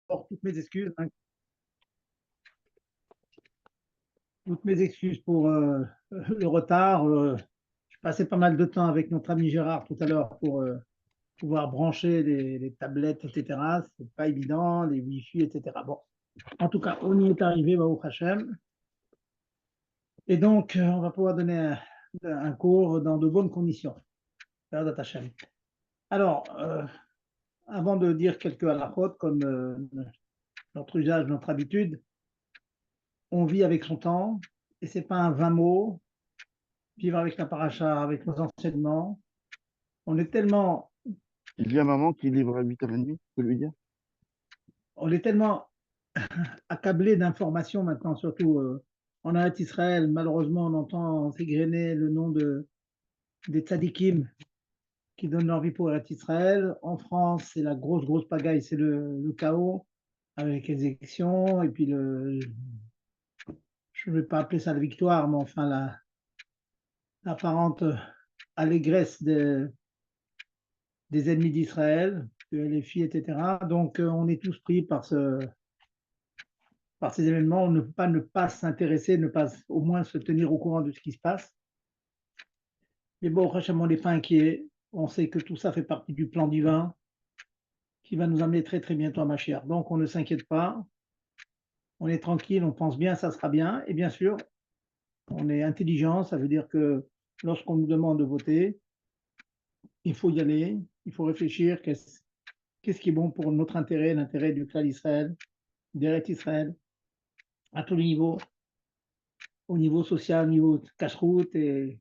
toutes mes excuses, hein, toutes mes excuses pour le retard. Je passais pas mal de temps avec notre ami Gérard tout à l'heure pour pouvoir brancher les tablettes, etc. C'est pas évident, les Wi-Fi, etc. Bon, en tout cas, on y est arrivé, Baruch Hashem. Et donc, on va pouvoir donner un cours dans de bonnes conditions. Bezrat Hashem. Alors, avant de dire quelques halakhot, comme notre usage, notre habitude, on vit avec son temps, et c'est pas un vain mot, vivre avec la paracha, avec nos enseignements. On est tellement, Il y a maman qui livre à 8h30, je peux lui dire. on est tellement accablé d'informations maintenant, surtout en Eretz Israël. Malheureusement, on entend s'égrener le nom des tzadikim qui donnent leur vie pour Eretz Israël. En France, c'est la grosse pagaille, c'est le chaos avec les élections et puis je ne vais pas appeler ça la victoire, mais enfin l'apparente allégresse des ennemis d'Israël, les filles, etc. Donc, on est tous pris par ces événements. On ne peut pas ne pas s'intéresser, ne pas au moins se tenir au courant de ce qui se passe. Mais bon, franchement, on n'est pas inquiet. On sait que tout ça fait partie du plan divin qui va nous amener très bientôt à Mashiach. Donc, on ne s'inquiète pas. On est tranquille, on pense bien, ça sera bien. Et bien sûr, on est intelligent. Ça veut dire que lorsqu'on nous demande de voter, il faut y aller, il faut réfléchir. Qu'est-ce qui est bon pour notre intérêt, l'intérêt du clan d'Israël, d'Eretz Israël, à tous les niveaux, au niveau social, au niveau cache-route et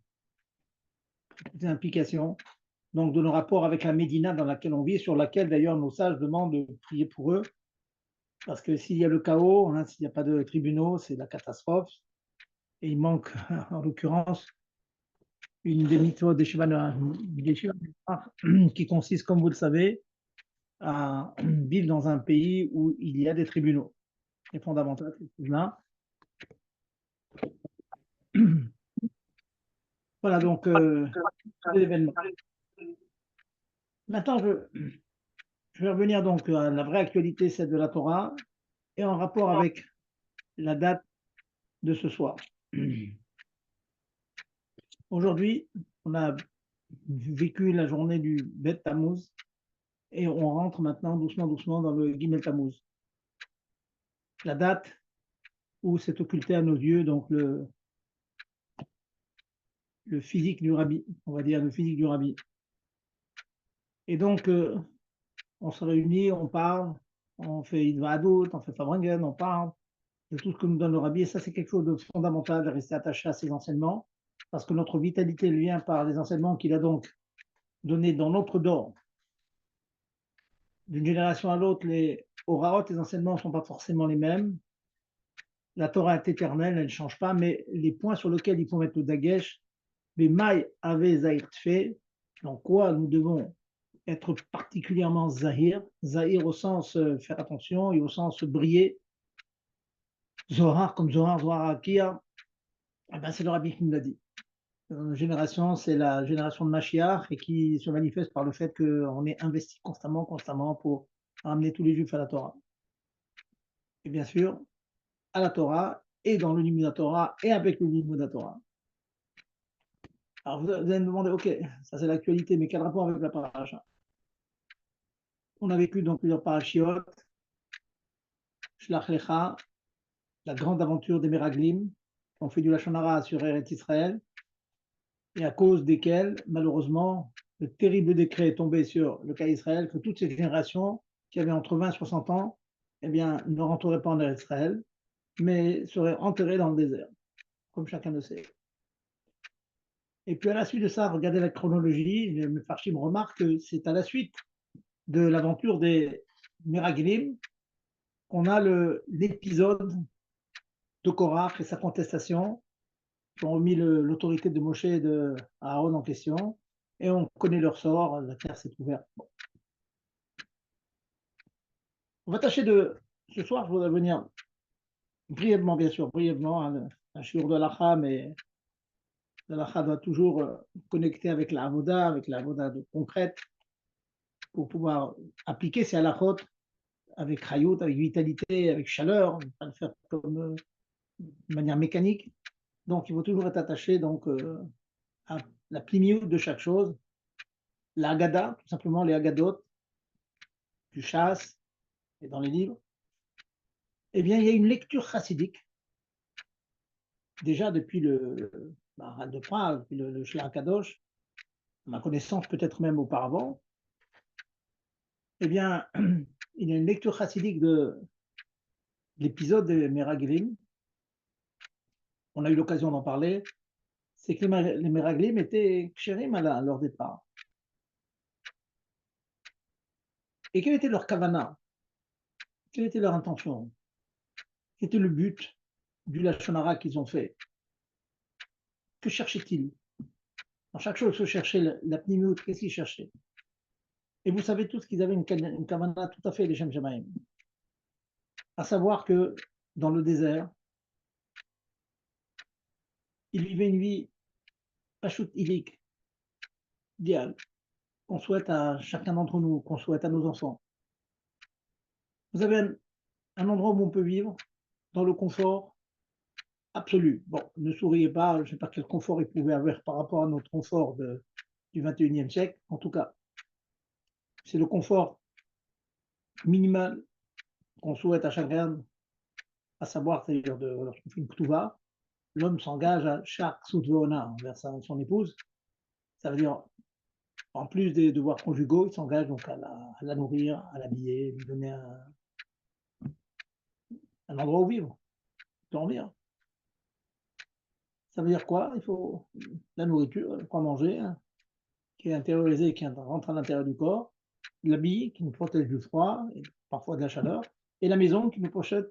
des implications. Donc, de nos rapports avec la Médina dans laquelle on vit, sur laquelle d'ailleurs nos sages demandent de prier pour eux. Parce que s'il y a le chaos, hein, s'il n'y a pas de tribunaux, c'est la catastrophe. Et il manque, en l'occurrence, une des mitzvot des Shiva qui consiste, comme vous le savez, à vivre dans un pays où il y a des tribunaux. C'est fondamental, c'est là. Voilà donc l'événement. Maintenant, je vais revenir donc à la vraie actualité, celle de la Torah, et en rapport avec la date de ce soir. Aujourd'hui, on a vécu la journée du Bet Tammuz et on rentre maintenant doucement dans le Gimel Tammuz. La date où s'est occulté à nos yeux donc le physique du rabbi, on va dire le physique du rabbi. Et donc, on se réunit, on parle, on fait Idvadut, on fait Fabringen, on parle de tout ce que nous donne le rabbi. Et ça, c'est quelque chose de fondamental de rester attaché à ses enseignements, parce que notre vitalité vient par les enseignements qu'il a donc donnés dans notre dor. D'une génération à l'autre, les oraot, les enseignements ne sont pas forcément les mêmes. La Torah est éternelle, elle ne change pas, mais les points sur lesquels il faut mettre le dagesh, mais maï ave zahir tfe, dans quoi nous devons être particulièrement zahir, zahir au sens faire attention et au sens briller, Zohar comme Zohar, Zohar Akia, eh ben c'est le rabbi qui nous l'a dit. Notre génération, c'est la génération de Mashiach et qui se manifeste par le fait qu'on est investi constamment pour ramener tous les juifs à la Torah. Et bien sûr, à la Torah et dans le niveau de la Torah et avec le niveau de la Torah. Alors vous allez me demander, ok, ça c'est l'actualité, mais quel rapport avec la paracha? On a vécu dans plusieurs parashiot, Shlach Lecha, la grande aventure des Meraglim, on fait du Lashon Hara sur Eretz Israël, et à cause desquels, malheureusement, le terrible décret est tombé sur le cas d'Israël, que toutes ces générations qui avaient entre 20 et 60 ans, eh bien, ne rentreraient pas en Eretz Israël, mais seraient enterrées dans le désert, comme chacun le sait. Et puis à la suite de ça, regardez la chronologie, le Mefarshim remarque que c'est à la suite de l'aventure des Meraglim qu'on a l'épisode de Korach et sa contestation, qui ont remis l'autorité de Moshe et de Aaron en question, et on connaît leur sort, la terre s'est ouverte. Bon. On va tâcher ce soir, je voudrais venir brièvement, bien sûr, brièvement, un shiur de l'Acha, mais l'Acha doit toujours connecter avec la Avoda concrète, pour pouvoir appliquer ces halachot avec chayout, avec vitalité, avec chaleur, pas le faire comme de manière mécanique. Donc, il faut toujours être attaché donc, à la plimiout de chaque chose, la Haggadah, tout simplement les Haggadot, tu chasses, et dans les livres. Eh bien, il y a une lecture chassidique, déjà depuis le Maharal de Prague, depuis le Shlomo Kadosh, à ma connaissance peut-être même auparavant. Eh bien, il y a une lecture chassidique de l'épisode des Meraglim. On a eu l'occasion d'en parler. C'est que les Meraglim étaient kshérim à leur départ. Et quelle était leur kavana? Quelle était leur intention? Quel était le but du Lashon Hara qu'ils ont fait? Que cherchaient-ils? Dans chaque chose, se cherchait la pnimiout, qu'est-ce qu'ils cherchaient? Et vous savez tous qu'ils avaient une kavana tout à fait les Shem Shamaim. À savoir que dans le désert, ils vivaient une vie pachout idéale, idéale, qu'on souhaite à chacun d'entre nous, qu'on souhaite à nos enfants. Vous avez un endroit où on peut vivre dans le confort absolu. Bon, ne souriez pas, je ne sais pas quel confort il pouvait avoir par rapport à notre confort du 21e siècle. En tout cas, c'est le confort minimal qu'on souhaite à chacun, à savoir, c'est-à-dire lorsqu'on fait une ktouva, l'homme s'engage à chaque soutveona envers son épouse. Ça veut dire, en plus des devoirs conjugaux, il s'engage donc à la nourrir, à l'habiller, lui donner un endroit où vivre, dormir. Ça veut dire quoi? Il faut la nourriture, quoi manger, hein, qui est intériorisée, qui rentre à l'intérieur du corps, l'habit qui nous protège du froid et parfois de la chaleur, et la maison qui nous protège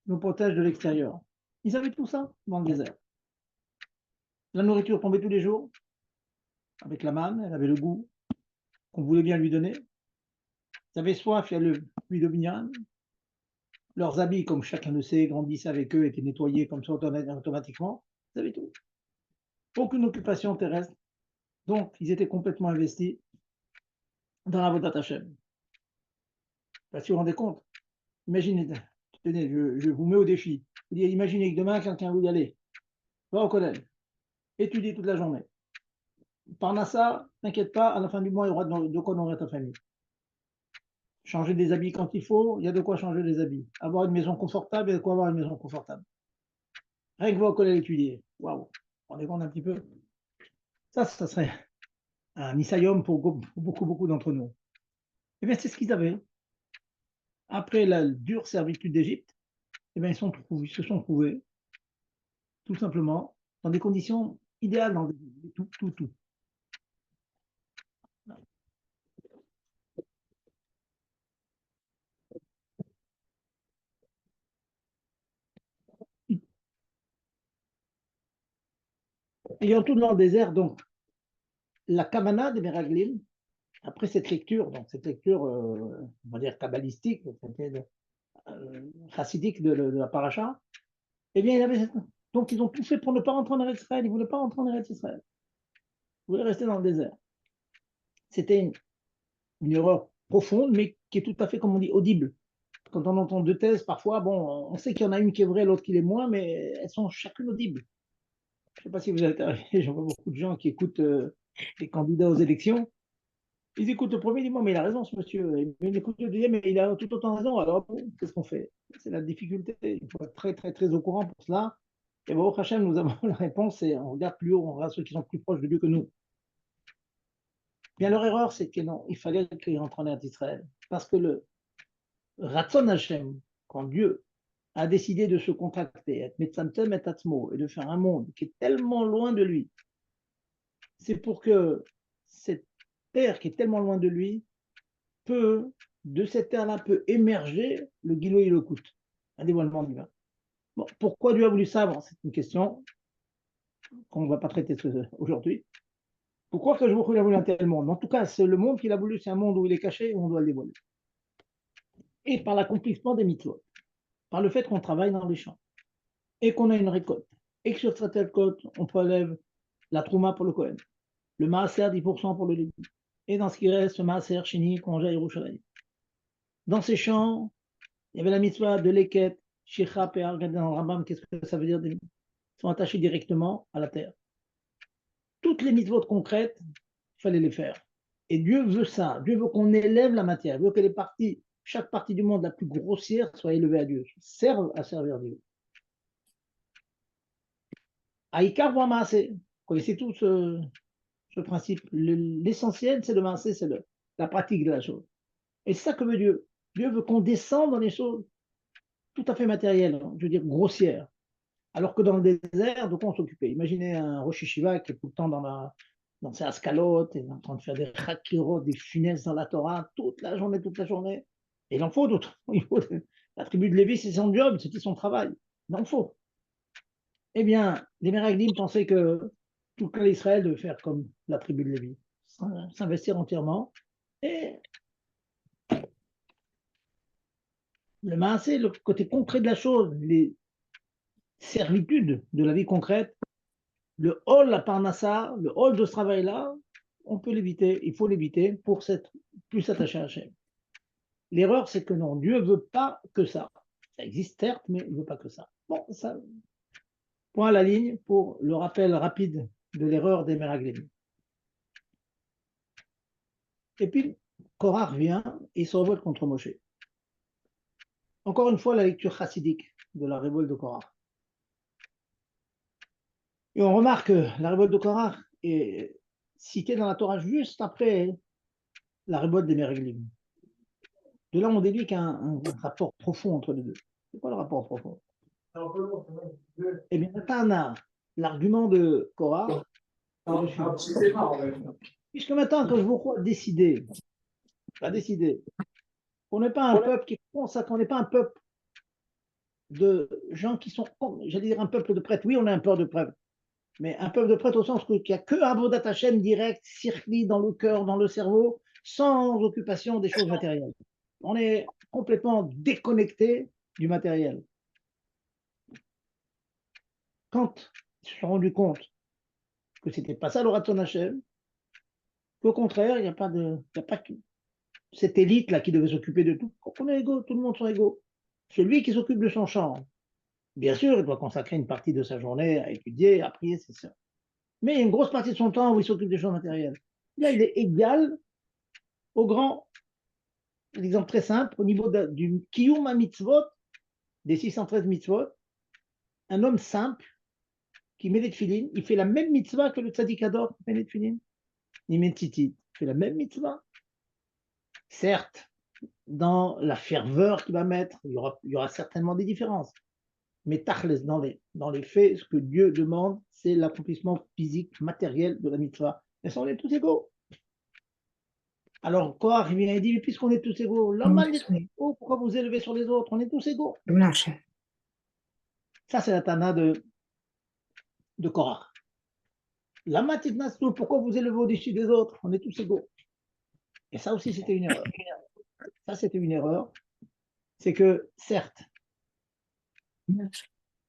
de l'extérieur. Ils avaient tout ça dans le désert. La nourriture tombait tous les jours, avec la manne, elle avait le goût qu'on voulait bien lui donner. Ils avaient soif, il y a le puits de Binyan. Leurs habits, comme chacun le sait, grandissaient avec eux, étaient nettoyés comme ça automatiquement. Ils avaient tout. Aucune occupation terrestre. Donc, ils étaient complètement investis dans la Vodat Hashem. Si vous vous rendez compte, imaginez, tenez, je vous mets au défi. Vous dites, imaginez que demain, quelqu'un veut y aller, va au collège, étudie toute la journée. Parnassa, t'inquiète pas, à la fin du mois, il y aura de quoi nourrir ta famille. Changer des habits quand il faut, il y a de quoi changer des habits. Avoir une maison confortable, il y a de quoi avoir une maison confortable. Rien que va au collège étudier. Waouh, on est compte un petit peu. Ça serait un Nisayom pour beaucoup, beaucoup d'entre nous. Eh bien, c'est ce qu'ils avaient. Après la dure servitude d'Égypte, eh bien, ils se sont trouvés, tout simplement, dans des conditions idéales, dans tout. Ayant tout dans le désert, donc, la Kavana des Meraglim, après cette lecture, on va dire kabbalistique, chassidique de la paracha, eh bien, donc ils ont tout fait pour ne pas rentrer en Eretz Israël. Ils ne voulaient pas rentrer en Eretz Israël. Ils voulaient rester dans le désert. C'était une erreur profonde, mais qui est tout à fait, comme on dit, audible. Quand on entend deux thèses, parfois, bon, on sait qu'il y en a une qui est vraie, l'autre qui l'est moins, mais elles sont chacune audibles. Je ne sais pas si vous êtes arrivé, j'en vois beaucoup de gens qui écoutent les candidats aux élections. Ils écoutent le premier, ils disent, mais il a raison ce monsieur. Ils écoutent le deuxième, mais il a tout autant raison. Alors, qu'est-ce qu'on fait? C'est la difficulté. Il faut être très, très, très au courant pour cela. Et bon, au Hachem, nous avons la réponse et on regarde plus haut, on regarde ceux qui sont plus proches de Dieu que nous. Bien, leur erreur, c'est que non, il fallait qu'ils rentrent en Eretz Israël. Parce que le Ratzon Hachem, quand Dieu a décidé de se contracter, être Metzantem et Atzmo, et de faire un monde qui est tellement loin de lui, c'est pour que cette terre qui est tellement loin de lui, de cette terre-là peut émerger le Gilo et le Kout, un dévoilement divin. Bon, pourquoi Dieu a voulu ça? Bon, c'est une question qu'on ne va pas traiter aujourd'hui. Pourquoi que je vous a voulu un tel monde? En tout cas, c'est le monde qu'il a voulu, c'est un monde où il est caché et on doit le dévoiler. Et par l'accomplissement des mitzvot, par le fait qu'on travaille dans les champs et qu'on a une récolte, et que sur cette récolte, on prélève la trouma pour le Kohen, le maaser 10% pour le légume, et dans ce qui reste, le maaser chini qu'on jette à Yerushalayim. Dans ces champs, il y avait la mitzvah de Leket, Shechap et regardez dans le Rambam, qu'est-ce que ça veut dire? Ils sont attachés directement à la terre. Toutes les mitzvot concrètes, il fallait les faire. Et Dieu veut ça. Dieu veut qu'on élève la matière. Il veut que chaque partie du monde la plus grossière soit élevée à Dieu, serve à servir Dieu. Aïkar wa maaseh. Vous connaissez tout ce principe. L'essentiel, c'est le maaseh, c'est la pratique de la chose. Et c'est ça que veut Dieu. Dieu veut qu'on descende dans les choses tout à fait matérielles, je veux dire grossières. Alors que dans le désert, de quoi on s'occupait? Imaginez un Rosh Hashiva qui est tout le temps dans ses ascalotes, et en train de faire des chakirot, des funestes dans la Torah, toute la journée, toute la journée. Et il en faut d'autres. La tribu de Lévi, c'est son job, c'était son travail. Il en faut. Eh bien, les Meraglim pensaient que tout le clan d'Israël devait faire comme la tribu de Lévi, s'investir entièrement. Et le maasé, le côté concret de la chose, les servitudes de la vie concrète, le hall, la parnassa, le hall de ce travail-là, on peut l'éviter, il faut l'éviter pour s'être plus attaché à Hachem. L'erreur, c'est que non, Dieu ne veut pas que ça. Ça existe certes, mais il ne veut pas que ça. Bon, ça, point à la ligne pour le rappel rapide de l'erreur des Meraglim. Et puis, Korah revient et il se révolte contre Moshe. Encore une fois, la lecture chassidique de la révolte de Korah. Et on remarque que la révolte de Korah est citée dans la Torah juste après la révolte des Meraglim. De là, on déduit qu'il y a un rapport profond entre les deux. C'est quoi le rapport profond? Eh bien, Tana, l'argument de Korah, puisque maintenant, quand je vous décider, qu'on n'est pas un peuple qui pense à qu'on n'est pas un peuple de gens qui sont, j'allais dire un peuple de prêtres. Oui, on est un peuple de prêtres, mais un peuple de prêtres au sens qu'il n'y a que Avodat Hashem direct, circuit dans le cœur, dans le cerveau, sans occupation des choses matérielles. On est complètement déconnecté du matériel. Quand ils se sont rendus compte que ce n'était pas ça le Raton Hashem, qu'au contraire, il n'y a pas que cette élite-là qui devait s'occuper de tout. On est égaux, tout le monde sont égaux. Celui qui s'occupe de son champ, bien sûr, il doit consacrer une partie de sa journée à étudier, à prier, c'est ça. Mais il y a une grosse partie de son temps où il s'occupe des choses matérielles. Là, il est égal au grand. L'exemple très simple, au niveau du Kiyum mitzvot, des 613 mitzvot, un homme simple qui met les tefilines, il fait la même mitzvah que le tzaddik ador qui met les tefilines. Il met tzitzit, il fait la même mitzvah. Certes, dans la ferveur qu'il va mettre, il y aura certainement des différences. Mais tachles, dans les faits, ce que Dieu demande, c'est l'accomplissement physique, matériel de la mitzvah. Et ça, on est tous égaux. Alors, Korah vient et dit, puisqu'on est tous égaux, pourquoi vous élevez sur les autres? On est tous égaux. Ça, c'est la Tana de Korah. La matitnasu, pourquoi vous élevez au-dessus des autres? On est tous égaux. Et ça aussi, c'était une erreur. Ça, c'était une erreur. C'est que, certes,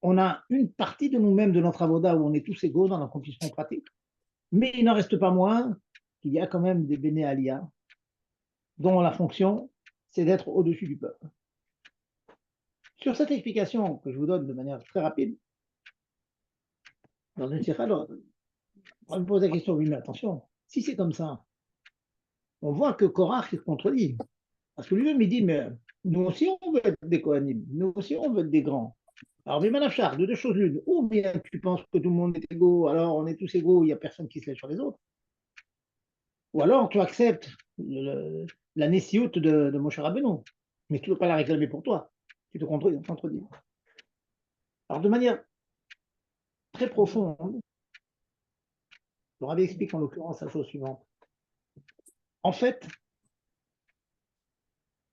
on a une partie de nous-mêmes, de notre avoda, où on est tous égaux dans l'accomplissement pratique. Mais il n'en reste pas moins qu'il y a quand même des béné aliyah, dont la fonction, c'est d'être au-dessus du peuple. Sur cette explication que je vous donne de manière très rapide, dans une sikha, on me pose la question, oui, mais attention, si c'est comme ça, on voit que Korah se contredit. Parce que lui-même, il dit, mais nous aussi, on veut être des Kohanim, nous aussi, on veut être des grands. Alors, Vimanachar, de deux choses l'une, ou bien tu penses que tout le monde est égaux, alors on est tous égaux, il n'y a personne qui se lève sur les autres, ou alors tu acceptes la Nessiout de Moshe Rabbeinu, mais tu ne peux pas la réclamer pour toi, tu te contredis. Alors, de manière très profonde, le Rabbi explique en l'occurrence la chose suivante. En fait,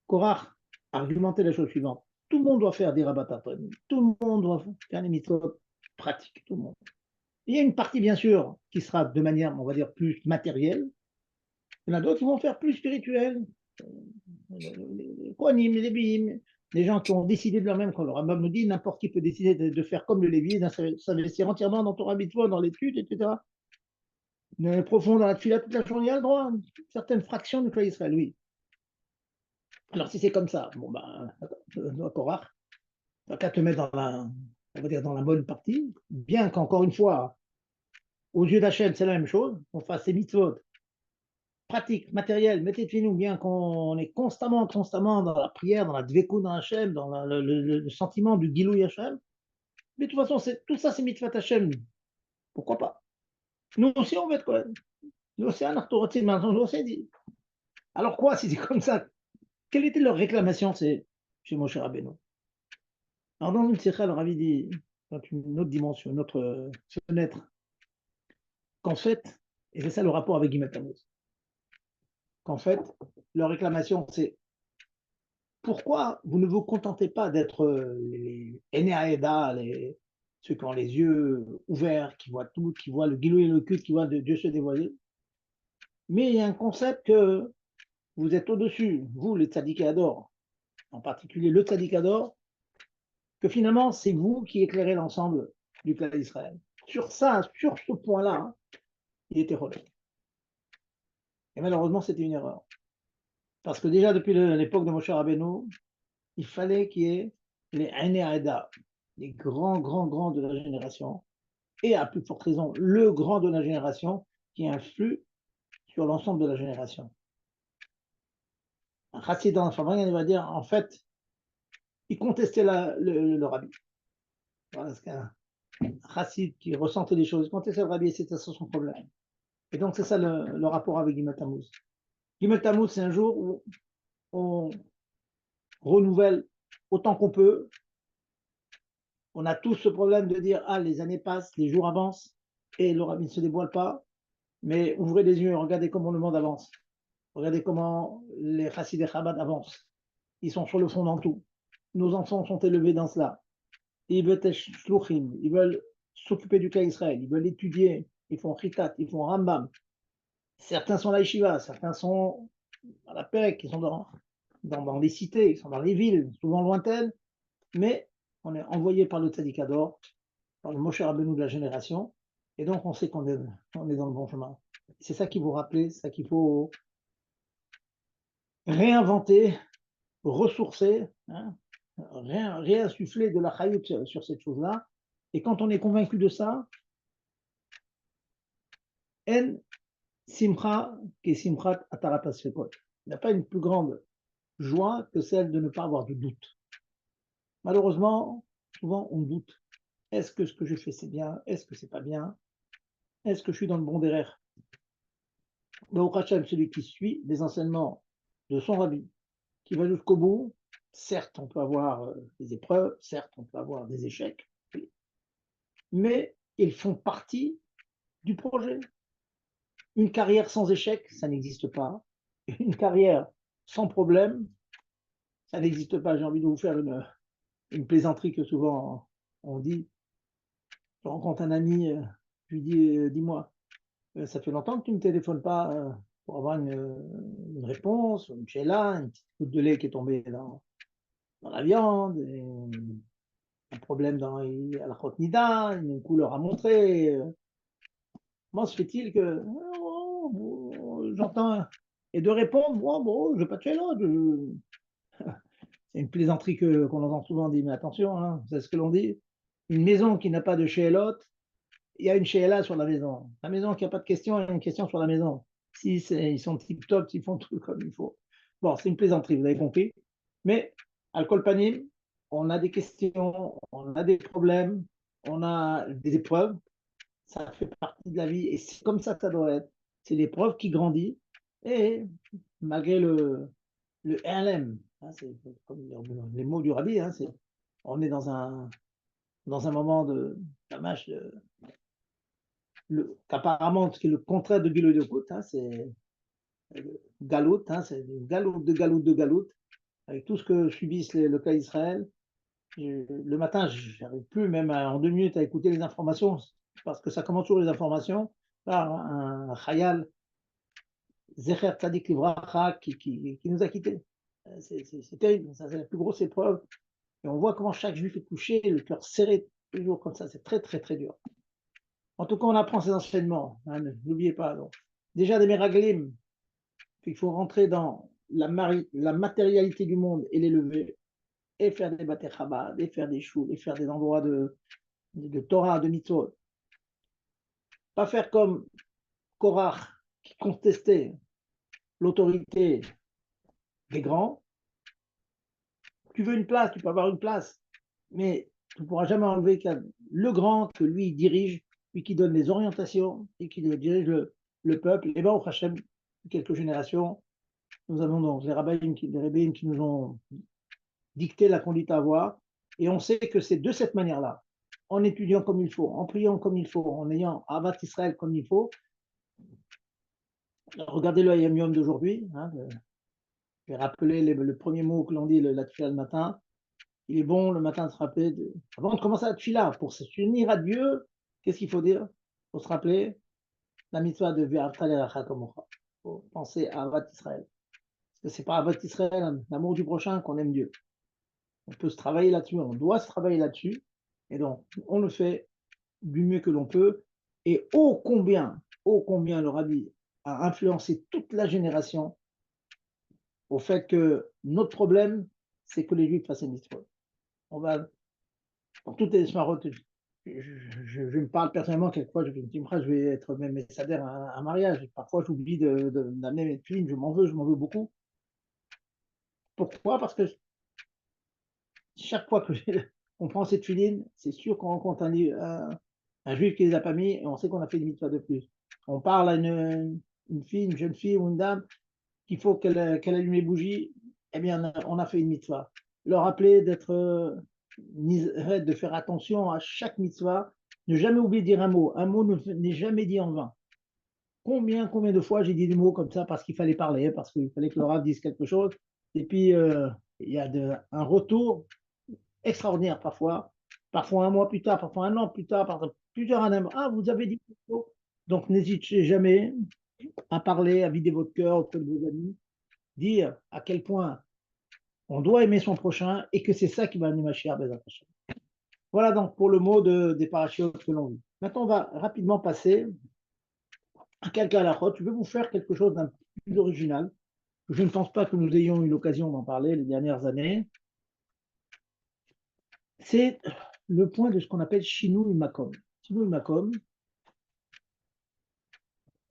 Korach argumentait la chose suivante. Tout le monde doit faire des rabatat, tout le monde doit faire des mitzvot pratiques, tout le monde. Il y a une partie, bien sûr, qui sera de manière, on va dire, plus matérielle. Il y en a d'autres qui vont faire plus spirituel. Les Kohanim, les Lévi'im, les gens qui ont décidé de leur-même, quand le Rambam nous dit, n'importe qui peut décider de faire comme le Lévi, s'investir entièrement dans Torah Mitzvot, dans l'étude, etc. Profond dans la tefila toute la journée, il a le droit, certaines fractions du clan Israël, oui. Alors, si c'est comme ça, bon, ben, Korach, t'as qu'à te mettre dans on va dire dans la bonne partie, bien qu'encore une fois, aux yeux d'Hachem, c'est la même chose, on fasse ces mitzvot pratiques, matérielles, mettez chez nous, bien qu'on est constamment dans la prière, dans la dvekou dans Hachem, dans le sentiment du Gilou Hachem. Mais de toute façon, tout ça, c'est mitzvot Hachem. Pourquoi pas? Nous aussi, on va être quoi? Nous aussi, un arthorotim, nous aussi, dit. Alors quoi, si c'est comme ça? Quelle était leur réclamation, c'est chez Moshe Rabbeinu? Alors, dans une sikha, le Rabbi dit, dans une autre dimension, une autre fenêtre, qu'en fait, et c'est ça le rapport avec Guimet Tammuz, qu'en fait, leur réclamation, c'est pourquoi vous ne vous contentez pas d'être les Enéaïda, ceux qui ont les yeux ouverts, qui voient tout, qui voient le guilou et le cul, qui voient Dieu se dévoiler. Mais il y a un concept que vous êtes au-dessus, vous, les tzadikador, en particulier le tzadikador, que finalement, c'est vous qui éclairez l'ensemble du peuple d'Israël. Sur ça, sur ce point-là, hein, il était relais. Et malheureusement, c'était une erreur. Parce que déjà, depuis l'époque de Moshe Rabbeinu, il fallait qu'il y ait les Aïné Aïda, les grands de la génération, et à plus forte raison, le grand de la génération qui influe sur l'ensemble de la génération. Un chassid dans la famille, il va dire, en fait, il contestait le rabbi. Voilà, c'est un chassid qui ressentait les choses, il contestait le rabbi et c'était ça son problème. Et donc, c'est ça le rapport avec Gimel Tammuz. Gimel Tammuz, c'est un jour où on renouvelle autant qu'on peut. On a tous ce problème de dire, ah, les années passent, les jours avancent, et le rabbi ne se dévoile pas. Mais ouvrez les yeux, regardez comment le monde avance. Regardez comment les chassidés Chabad avancent. Ils sont sur le fond dans tout. Nos enfants sont élevés dans cela. Ils veulent être shluchim, ils veulent s'occuper du cas Israël, ils veulent étudier, ils font chitat, ils font rambam. Certains sont à la yeshiva, certains sont à la Pérec, ils sont dans les cités, ils sont dans les villes, souvent lointaines, mais on est envoyé par le Tzadikador, par le Moshe Rabbeinu de la génération, et donc on sait qu'on est dans le bon chemin. C'est ça qu'il faut rappeler, c'est ça qu'il faut réinventer, ressourcer, hein, réinsuffler de la chayout sur cette chose-là. Et quand on est convaincu de ça, en simcha que simchat ataratas fekot. Il n'y a pas une plus grande joie que celle de ne pas avoir de doute. Malheureusement, souvent on doute. Est-ce que ce que je fais c'est bien? Est-ce que c'est pas bien? Est-ce que je suis dans le bon derrière? Mais au Hachem, celui qui suit les enseignements de son rabbi, qui va jusqu'au bout, certes on peut avoir des épreuves, certes on peut avoir des échecs, mais ils font partie du projet. Une carrière sans échec, ça n'existe pas. Une carrière sans problème, ça n'existe pas. J'ai envie de vous faire une plaisanterie que souvent on dit. Je rencontre un ami, je lui dis, dis-moi, ça fait longtemps que tu ne me téléphones pas pour avoir une réponse, une chéla, une petite goutte de lait qui est tombée dans la viande, un problème à la khotnida, une couleur à montrer. Comment se fait-il que j'entends et de répondre, bon, je vais pas tuer l'autre. C'est une plaisanterie qu'on entend souvent, on dit, mais attention, hein, c'est ce que l'on dit. Une maison qui n'a pas de chélotte, il y a une chéla sur la maison. La maison qui n'a pas de question, il y a une question sur la maison. Si ils sont tip-top, ils font tout comme il faut. Bon, c'est une plaisanterie, vous avez compris. Mais, alcool panim, on a des questions, on a des problèmes, on a des épreuves. Ça fait partie de la vie et c'est comme ça que ça doit être. C'est l'épreuve qui grandit et malgré le LM, hein, c'est comme les mots du rabbi, hein, on est dans un moment de tamash, qu'apparemment, ce qui est le contraire de Gilou de Kout, hein, c'est galout, hein, c'est galout, avec tout ce que subissent le cas d'Israël. Le matin, je n'arrive plus, même en 2 minutes, à écouter les informations, parce que ça commence sur les informations par un khayal, Zecher Tzadik Livracha, qui nous a quittés. C'est terrible, ça, c'est la plus grosse épreuve. Et on voit comment chaque juif est touché, le cœur serré, toujours comme ça, c'est très dur. En tout cas, on apprend ces enseignements, hein, n'oubliez pas. Donc. Déjà des Meraglim, il faut rentrer dans la matérialité du monde et l'élever, et faire des Bate Chabad, et faire des choux, et faire des endroits de Torah, de mitzvot. Pas faire comme Korach, qui contestait l'autorité des grands. Tu veux une place, tu peux avoir une place, mais tu ne pourras jamais enlever le grand que lui dirige, lui qui donne les orientations et qui dirige le peuple. Et bien, au Hachem, quelques générations, nous avons donc les rabbins qui nous ont dicté la conduite à avoir, et on sait que c'est de cette manière-là, en étudiant comme il faut, en priant comme il faut, en ayant Avat Israël comme il faut. Regardez le Hayam Yom d'aujourd'hui. Hein, je vais rappeler le premier mot que l'on dit la tefila le matin. Il est bon le matin de se rappeler, avant de commencer la tefila, pour se unir à Dieu, qu'est-ce qu'il faut dire? Il faut se rappeler la mitzvah de Ve'ahavta l'erecha kamocha. Il faut penser à Avat Israël. Parce que c'est pas Avat Israël, hein, l'amour du prochain, qu'on aime Dieu. On peut se travailler là-dessus, on doit se travailler là-dessus. Et donc, on le fait du mieux que l'on peut. Et ô combien le rabbi a influencé toute la génération au fait que notre problème, c'est que les Juifs fassent une mitzvah. On va, dans toutes les smarotes, je me parle personnellement, quelquefois, je vais être même messader à un mariage. Parfois, j'oublie d'amener mes filles, je m'en veux beaucoup. Pourquoi? Parce que chaque fois qu'on prend cette filine, c'est sûr qu'on rencontre un juif qui ne les a pas mis et on sait qu'on a fait une mitzvah de plus. On parle à une fille, une jeune fille ou une dame qu'il faut qu'elle allume les bougies, eh bien, on a fait une mitzvah. Leur rappeler de faire attention à chaque mitzvah, ne jamais oublier de dire un mot. Un mot n'est jamais dit en vain. Combien de fois j'ai dit des mots comme ça parce qu'il fallait parler, parce qu'il fallait que le Rav dise quelque chose. Et puis, il y a un retour extraordinaire parfois un mois plus tard, parfois un an plus tard, parfois plusieurs années. Ah, vous avez dit quelque chose. Donc, n'hésitez jamais à parler, à vider votre cœur auprès de vos amis, dire à quel point on doit aimer son prochain et que c'est ça qui va amener Mashiach Bezat Hashem. Voilà donc pour le mot des parachutes que l'on vit. Maintenant, on va rapidement passer à quelques halachot. Je vais vous faire quelque chose d'un peu plus original. Je ne pense pas que nous ayons eu l'occasion d'en parler les dernières années. C'est le point de ce qu'on appelle Shinui Makom. Shinui Makom.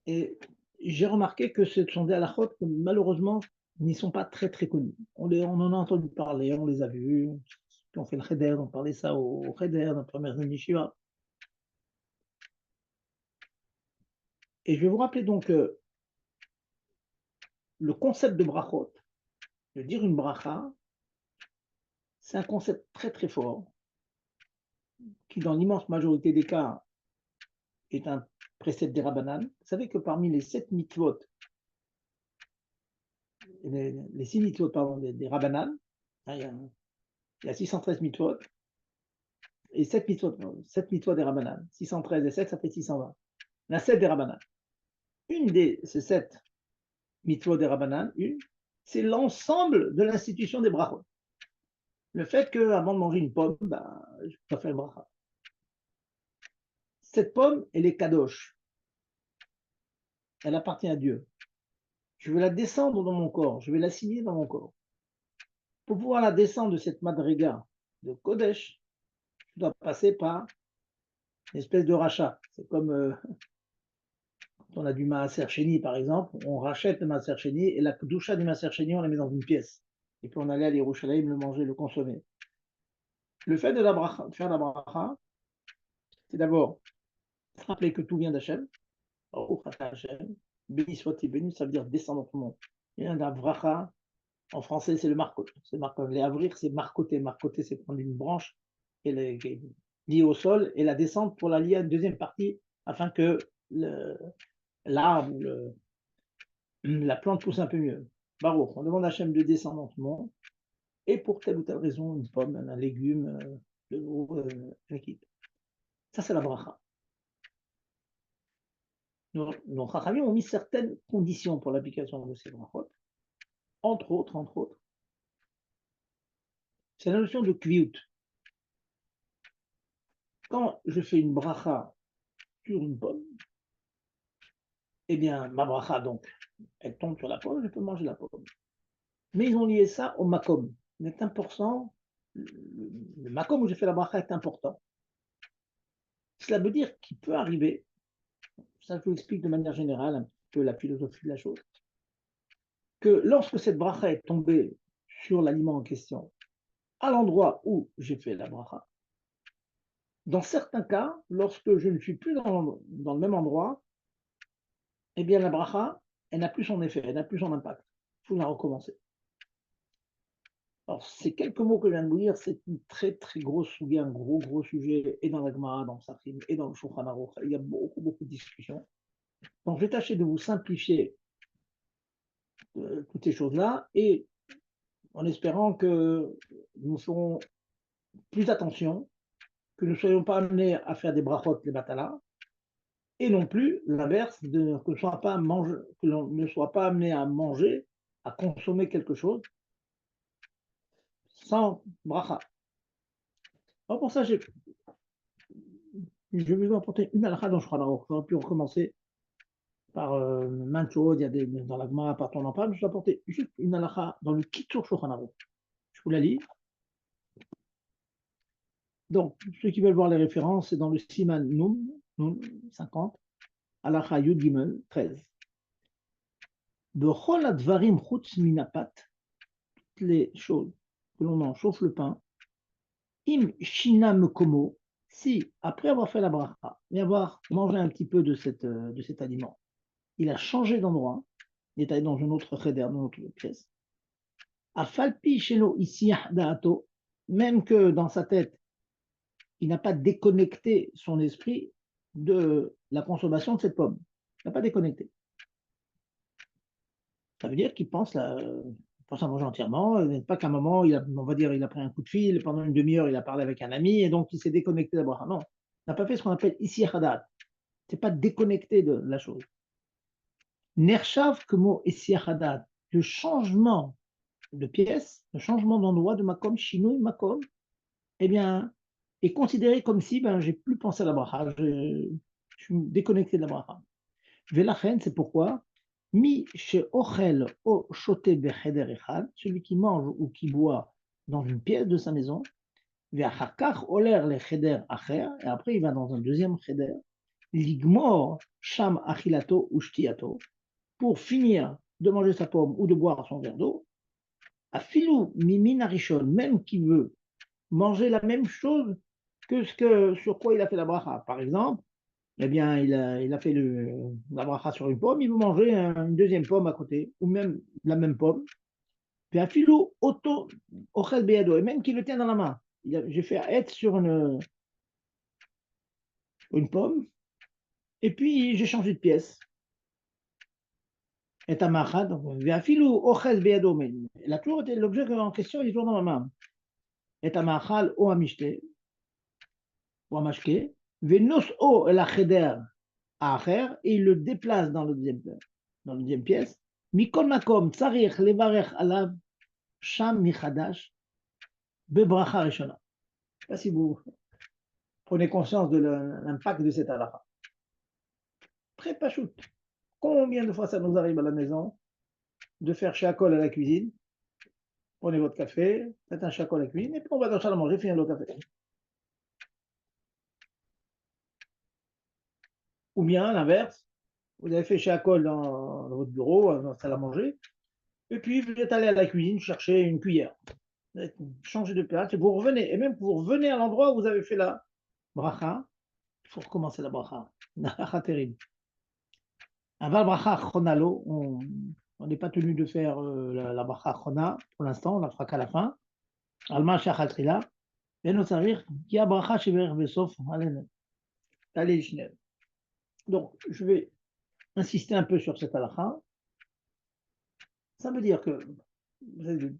Et j'ai remarqué que ce sont des halachot que malheureusement n'y sont pas très très connus. On en a entendu parler, on les a vus. On fait le cheder, on parlait ça au cheder, dans la première année Shiva. Et je vais vous rappeler donc le concept de brachot, de dire une bracha, c'est un concept très très fort qui, dans l'immense majorité des cas, est un précepte des Rabbanan. Vous savez que parmi les 7 mitzvot, les 6 mitzvot pardon, des Rabbanan, hein, il y a 613 mitzvot, et 7 mitzvot des Rabbanan. 613 et 7, ça fait 620. Il y a 7 des Rabbanan. Une de ces 7 mitzvot des Rabbanan, c'est l'ensemble de l'institution des brachot. Le fait qu'avant de manger une pomme, je peux faire une bracha. Cette pomme, elle est kadosh. Elle appartient à Dieu. Je vais la descendre dans mon corps. Je vais la signer dans mon corps. Pour pouvoir la descendre de cette madriga de Kodesh, je dois passer par une espèce de rachat. C'est comme quand on a du maaser sheni, par exemple, on rachète le maaser sheni et la doucha du maaser sheni, on la met dans une pièce. Et puis on allait à l'Yerushalayim le manger, le consommer. Le fait de faire la bracha, c'est d'abord se rappeler que tout vient d'Hachem. Béni soit-il, béni, ça veut dire descendre dans le monde. Il y a un bracha, en français, c'est le marcot. Les avrir, c'est marcoter. Marcoter, c'est prendre une branche et liée au sol et la descendre pour la lier à une deuxième partie afin que l'arbre, la plante pousse un peu mieux. Baruch, on demande à Hachem de descendre dans le monde et pour telle ou telle raison, une pomme, un légume, de l'eau, l'équipe. Ça, c'est la bracha. Nos chachamim ont mis certaines conditions pour l'application de ces brachot. Entre autres, c'est la notion de kviyut. Quand je fais une bracha sur une pomme, eh bien, ma bracha, donc, elle tombe sur la pomme, je peux manger la pomme. Mais ils ont lié ça au makom. Il est important, le makom où j'ai fait la bracha est important. Cela veut dire qu'il peut arriver, ça je vous explique de manière générale un peu la philosophie de la chose, que lorsque cette bracha est tombée sur l'aliment en question, à l'endroit où j'ai fait la bracha, dans certains cas, lorsque je ne suis plus dans le même endroit, eh bien la bracha, elle n'a plus son effet, elle n'a plus son impact. Il faut la recommencer. Alors, ces quelques mots que je viens de vous dire, c'est une très très grosse sujet, un gros sujet, et dans la Gemara, dans le Safrim, et dans le Shulchan Aruch. Il y a beaucoup de discussions. Donc, je vais tâcher de vous simplifier toutes ces choses-là, et en espérant que nous ferons plus attention, que nous ne soyons pas amenés à faire des brachot les batalas, et non plus l'inverse, que l'on ne soit pas amené à manger, à consommer quelque chose sans bracha. Alors pour ça, je vais vous apporter une halakha dans Shulchan Aruch. J'aurais pu recommencer par maintes choses, il y a dans la Gemara, par on en parle, je vais apporter juste une halakha dans le Kitzur Shulchan Aruch. Je vous la lis. Donc, ceux qui veulent voir les références, c'est dans le Siman Noum 50, halakha Yud Gimel 13. Bechol advarim chutz minapat, toutes les choses que l'on mange, sauf le pain, im shinam komo, si après avoir fait la bracha et avoir mangé un petit peu de cet aliment, il a changé d'endroit, il est allé dans une autre cheder, dans une autre pièce, afalpi shelo ici da'ato, même que dans sa tête, il n'a pas déconnecté son esprit de la consommation de cette pomme. Il n'a pas déconnecté. Ça veut dire qu'il pense à manger entièrement, pas qu'à un moment, on va dire, il a pris un coup de fil, pendant une demi-heure, il a parlé avec un ami, et donc il s'est déconnecté d'abord. Non, il n'a pas fait ce qu'on appelle ici hadat. C'est pas déconnecté de la chose. Nershav que mot ici hadat, le changement de pièce, le changement d'endroit de makom, chinois makom, eh bien, est considéré comme si j'ai plus pensé à la bracha, je suis déconnecté de la bracha. Velachen, c'est pourquoi mi chez ochel o shoté becheder echad, celui qui mange ou qui boit dans une pièce de sa maison, ve'achakach oler le cheder acher, et après il va dans un deuxième cheder, ligmor sham achilato ou shtiato, pour finir de manger sa pomme ou de boire son verre d'eau, afilou mimin arishon, même qui veut manger la même chose que sur quoi il a fait la bracha. Par exemple, eh bien, il a fait la bracha sur une pomme, il veut manger une deuxième pomme à côté, ou même la même pomme. Puis un filou auto ochel beyado, et même qu'il le tient dans la main. J'ai fait être sur une pomme, et puis j'ai changé de pièce. Et un donc, un filou ochel beyado, mais il a toujours été l'objet en question, il est toujours dans la main. Et un machal ou un mishte, ou un mashke, venos o la cheder Acher, et il le déplace dans la deuxième pièce. Mikol makom tsarich levarech alav sham michadash bebracha rishona. Je ne sais pas si vous prenez conscience de l'impact de cette halakha. Très pachout. Combien de fois ça nous arrive à la maison de faire shakol à la cuisine? Prenez votre café, faites un shakol à la cuisine, et puis on va dans la salle à manger, finir le café. Ou bien l'inverse, vous avez fait shakol dans votre bureau, dans la salle à manger, et puis vous êtes allé à la cuisine chercher une cuillère. Changer de place, et vous revenez. Et même que vous revenez à l'endroit où vous avez fait la bracha, il faut recommencer la bracha. Une bracha terrible. Avant la bracha chronalo, on n'est pas tenu de faire la bracha chona pour l'instant, on la fera qu'à la fin. Alma shachatrila, et nous servir qui a bracha shiver vesof, allez, Shnel. Donc, je vais insister un peu sur cette halakha. Ça veut dire que vous avez de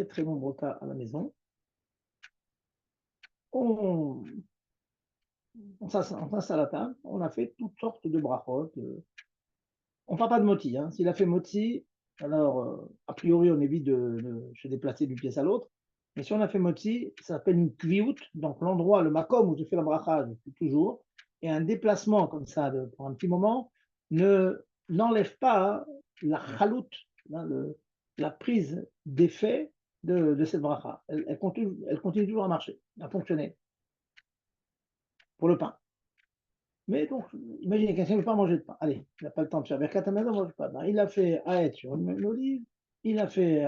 très nombreux cas à la maison. On s'installe à la table, on a fait toutes sortes de brachot. On ne parle pas de moti. Hein. S'il a fait moti, alors a priori on évite de se déplacer d'une pièce à l'autre. Mais si on a fait moti, ça s'appelle une kviout, donc l'endroit, le makom où j'ai fait la bracha, je suis toujours. Et un déplacement comme ça pour un petit moment n'enlève pas la chalout, hein, la prise d'effet de cette bracha. Elle continue toujours à marcher, à fonctionner pour le pain. Mais donc, imaginez, quelqu'un ne veut pas manger de pain. Allez, il n'a pas le temps de faire Birkat Hamazon, il ne mange pas de pain. Il a fait Aet sur une olive, il a fait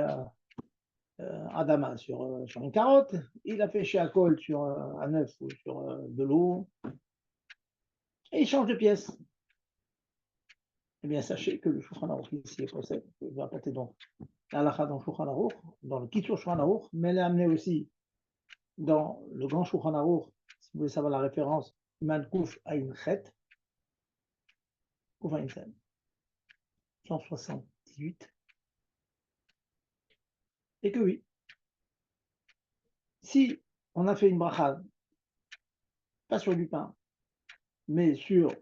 Adama sur une carotte, il a fait Sheakol sur un œuf ou sur de l'eau, et il change de pièce. Eh bien, sachez que le Shulchan Aruch ici est possible. Je vais apporter donc l'halakha dans le Shulchan Aruch, dans le Kitzur Shulchan Aruch, mais elle est amenée aussi dans le grand Shulchan Aruch, si vous voulez savoir la référence, Man Kuf Ayin Chet, Kuf Ayin Chet, 178, et que oui, si on a fait une bracha, pas sur du pain, mais sur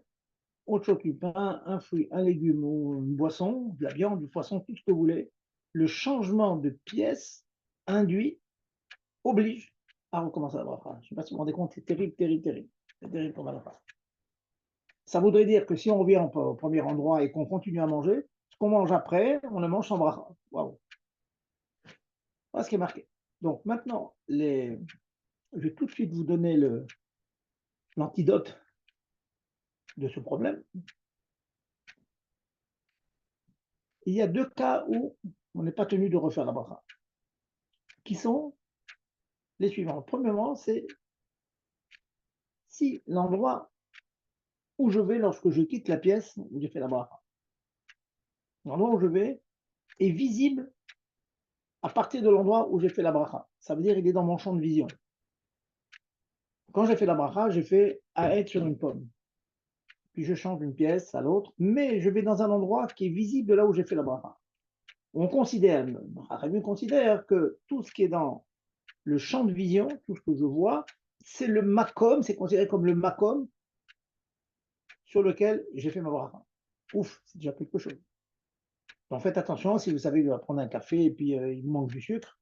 autre chose que du pain, un fruit, un légume ou une boisson, de la viande, du poisson, tout ce que vous voulez, le changement de pièce induit, oblige à recommencer la bracha. Je ne sais pas si vous vous rendez compte, c'est terrible, terrible, terrible. C'est terrible pour la bracha. Ça voudrait dire que si on revient au premier endroit et qu'on continue à manger, ce qu'on mange après, on le mange sans bracha. Waouh! Voilà ce qui est marqué. Donc maintenant, je vais tout de suite vous donner l'antidote de ce problème. Il y a deux cas où on n'est pas tenu de refaire la bracha, qui sont les suivants. Premièrement, c'est si l'endroit où je vais lorsque je quitte la pièce où j'ai fait la bracha, l'endroit où je vais est visible à partir de l'endroit où j'ai fait la bracha. Ça veut dire qu'il est dans mon champ de vision. Quand j'ai fait la bracha, j'ai fait à être sur une pomme. Puis je change d'une pièce à l'autre, mais je vais dans un endroit qui est visible de là où j'ai fait la bracha. On considère que tout ce qui est dans le champ de vision, tout ce que je vois, c'est le makom, c'est considéré comme le makom sur lequel j'ai fait ma bracha. Ouf, c'est déjà quelque chose. Donc faites attention, si vous savez que vous allez prendre un café et puis il vous manque du sucre,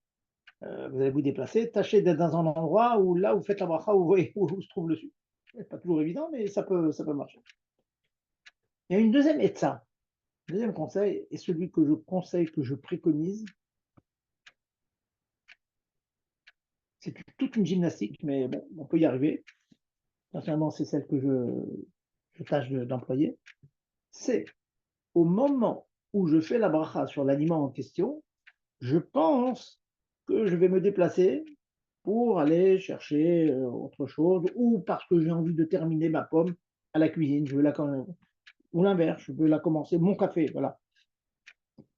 vous allez vous déplacer, tâchez d'être dans un endroit où là, vous faites la bracha, où où se trouve le sucre. C'est pas toujours évident, mais ça peut marcher. Il y a une deuxième etza, deuxième conseil, et celui que je conseille, que je préconise, c'est toute une gymnastique, mais bon, on peut y arriver. Personnellement, c'est celle que je tâche d'employer. C'est au moment où je fais la bracha sur l'aliment en question, je pense que je vais me déplacer pour aller chercher autre chose, ou parce que j'ai envie de terminer ma pomme à la cuisine, je veux ou l'inverse, je veux la commencer, mon café, voilà.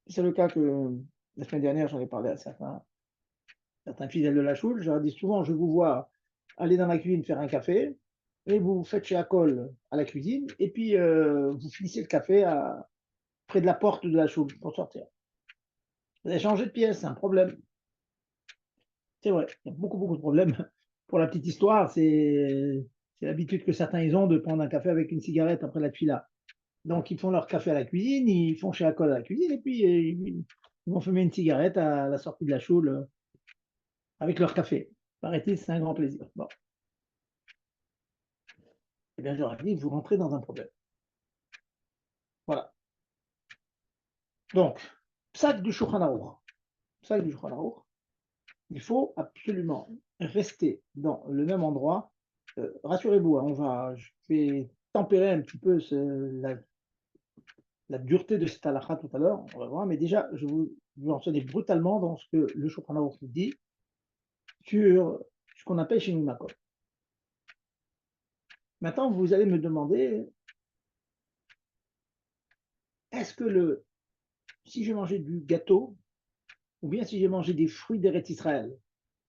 C'est le cas que la semaine dernière, j'en ai parlé à certains fidèles de la choule, je leur dis souvent, je vous vois aller dans la cuisine faire un café, et vous faites chez Acol à la cuisine, et puis vous finissez le café près de la porte de la choule pour sortir. Vous avez changé de pièce, c'est un problème. C'est vrai, il y a beaucoup, beaucoup de problèmes. Pour la petite histoire, c'est l'habitude que certains ils ont de prendre un café avec une cigarette après la tuila. Donc, ils font leur café à la cuisine, ils font chez Acol à la cuisine, et puis ils vont fumer une cigarette à la sortie de la choule avec leur café. Paraît-il, c'est un grand plaisir. Bon. Eh bien, j'aurais dit, vous rentrez dans un problème. Voilà. Donc, sac du Shulchan Aruch. Sac du Shulchan Aruch. Il faut absolument rester dans le même endroit. Rassurez-vous, hein, je vais tempérer un petit peu la dureté de cette halakha tout à l'heure, on va voir, mais déjà, je vais vous mentionner brutalement dans ce que le Shulchan Aruch dit sur ce qu'on appelle chez Makom. Maintenant, vous allez me demander, est-ce que si j'ai mangé du gâteau, ou bien si j'ai mangé des fruits d'Eretz Israël,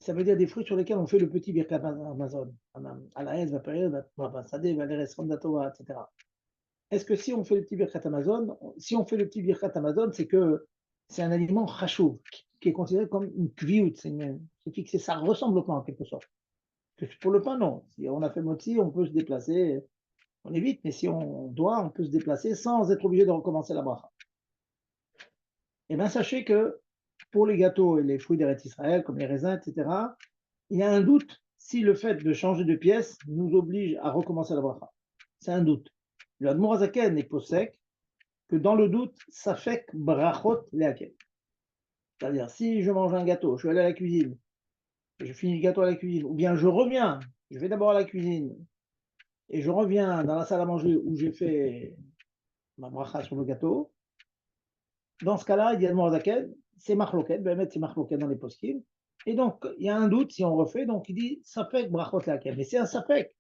ça veut dire des fruits sur lesquels on fait le petit Birkat Hamazon, Alaez, Vapered, Vasadeh, Valeres, Rondatova, etc. Est-ce que si on fait le petit Birkat Hamazon, si on fait le petit Birkat Hamazon, c'est que c'est un aliment chachouv, qui est considéré comme une kviout, c'est fixé, ça ressemble au pain en quelque sorte. Pour le pain, non. Si on a fait motzi, on peut se déplacer, on évite, mais si on doit, on peut se déplacer sans être obligé de recommencer la bracha. Eh bien, sachez que pour les gâteaux et les fruits d'Eretz Israël, comme les raisins, etc., il y a un doute si le fait de changer de pièce nous oblige à recommencer la bracha. C'est un doute. Le Admor Hazaken est posek que dans le doute, ça fait brachot leaken. C'est-à-dire, si je mange un gâteau, je vais aller à la cuisine, et je finis le gâteau à la cuisine, ou bien je reviens, je vais d'abord à la cuisine, et je reviens dans la salle à manger où j'ai fait ma bracha sur le gâteau, dans ce cas-là, il y a le Mordaken, c'est Marloket, c'est Marloket dans les poskim. Et donc, il y a un doute si on refait, donc il dit Safek brachot laquelle. Mais c'est un Safek.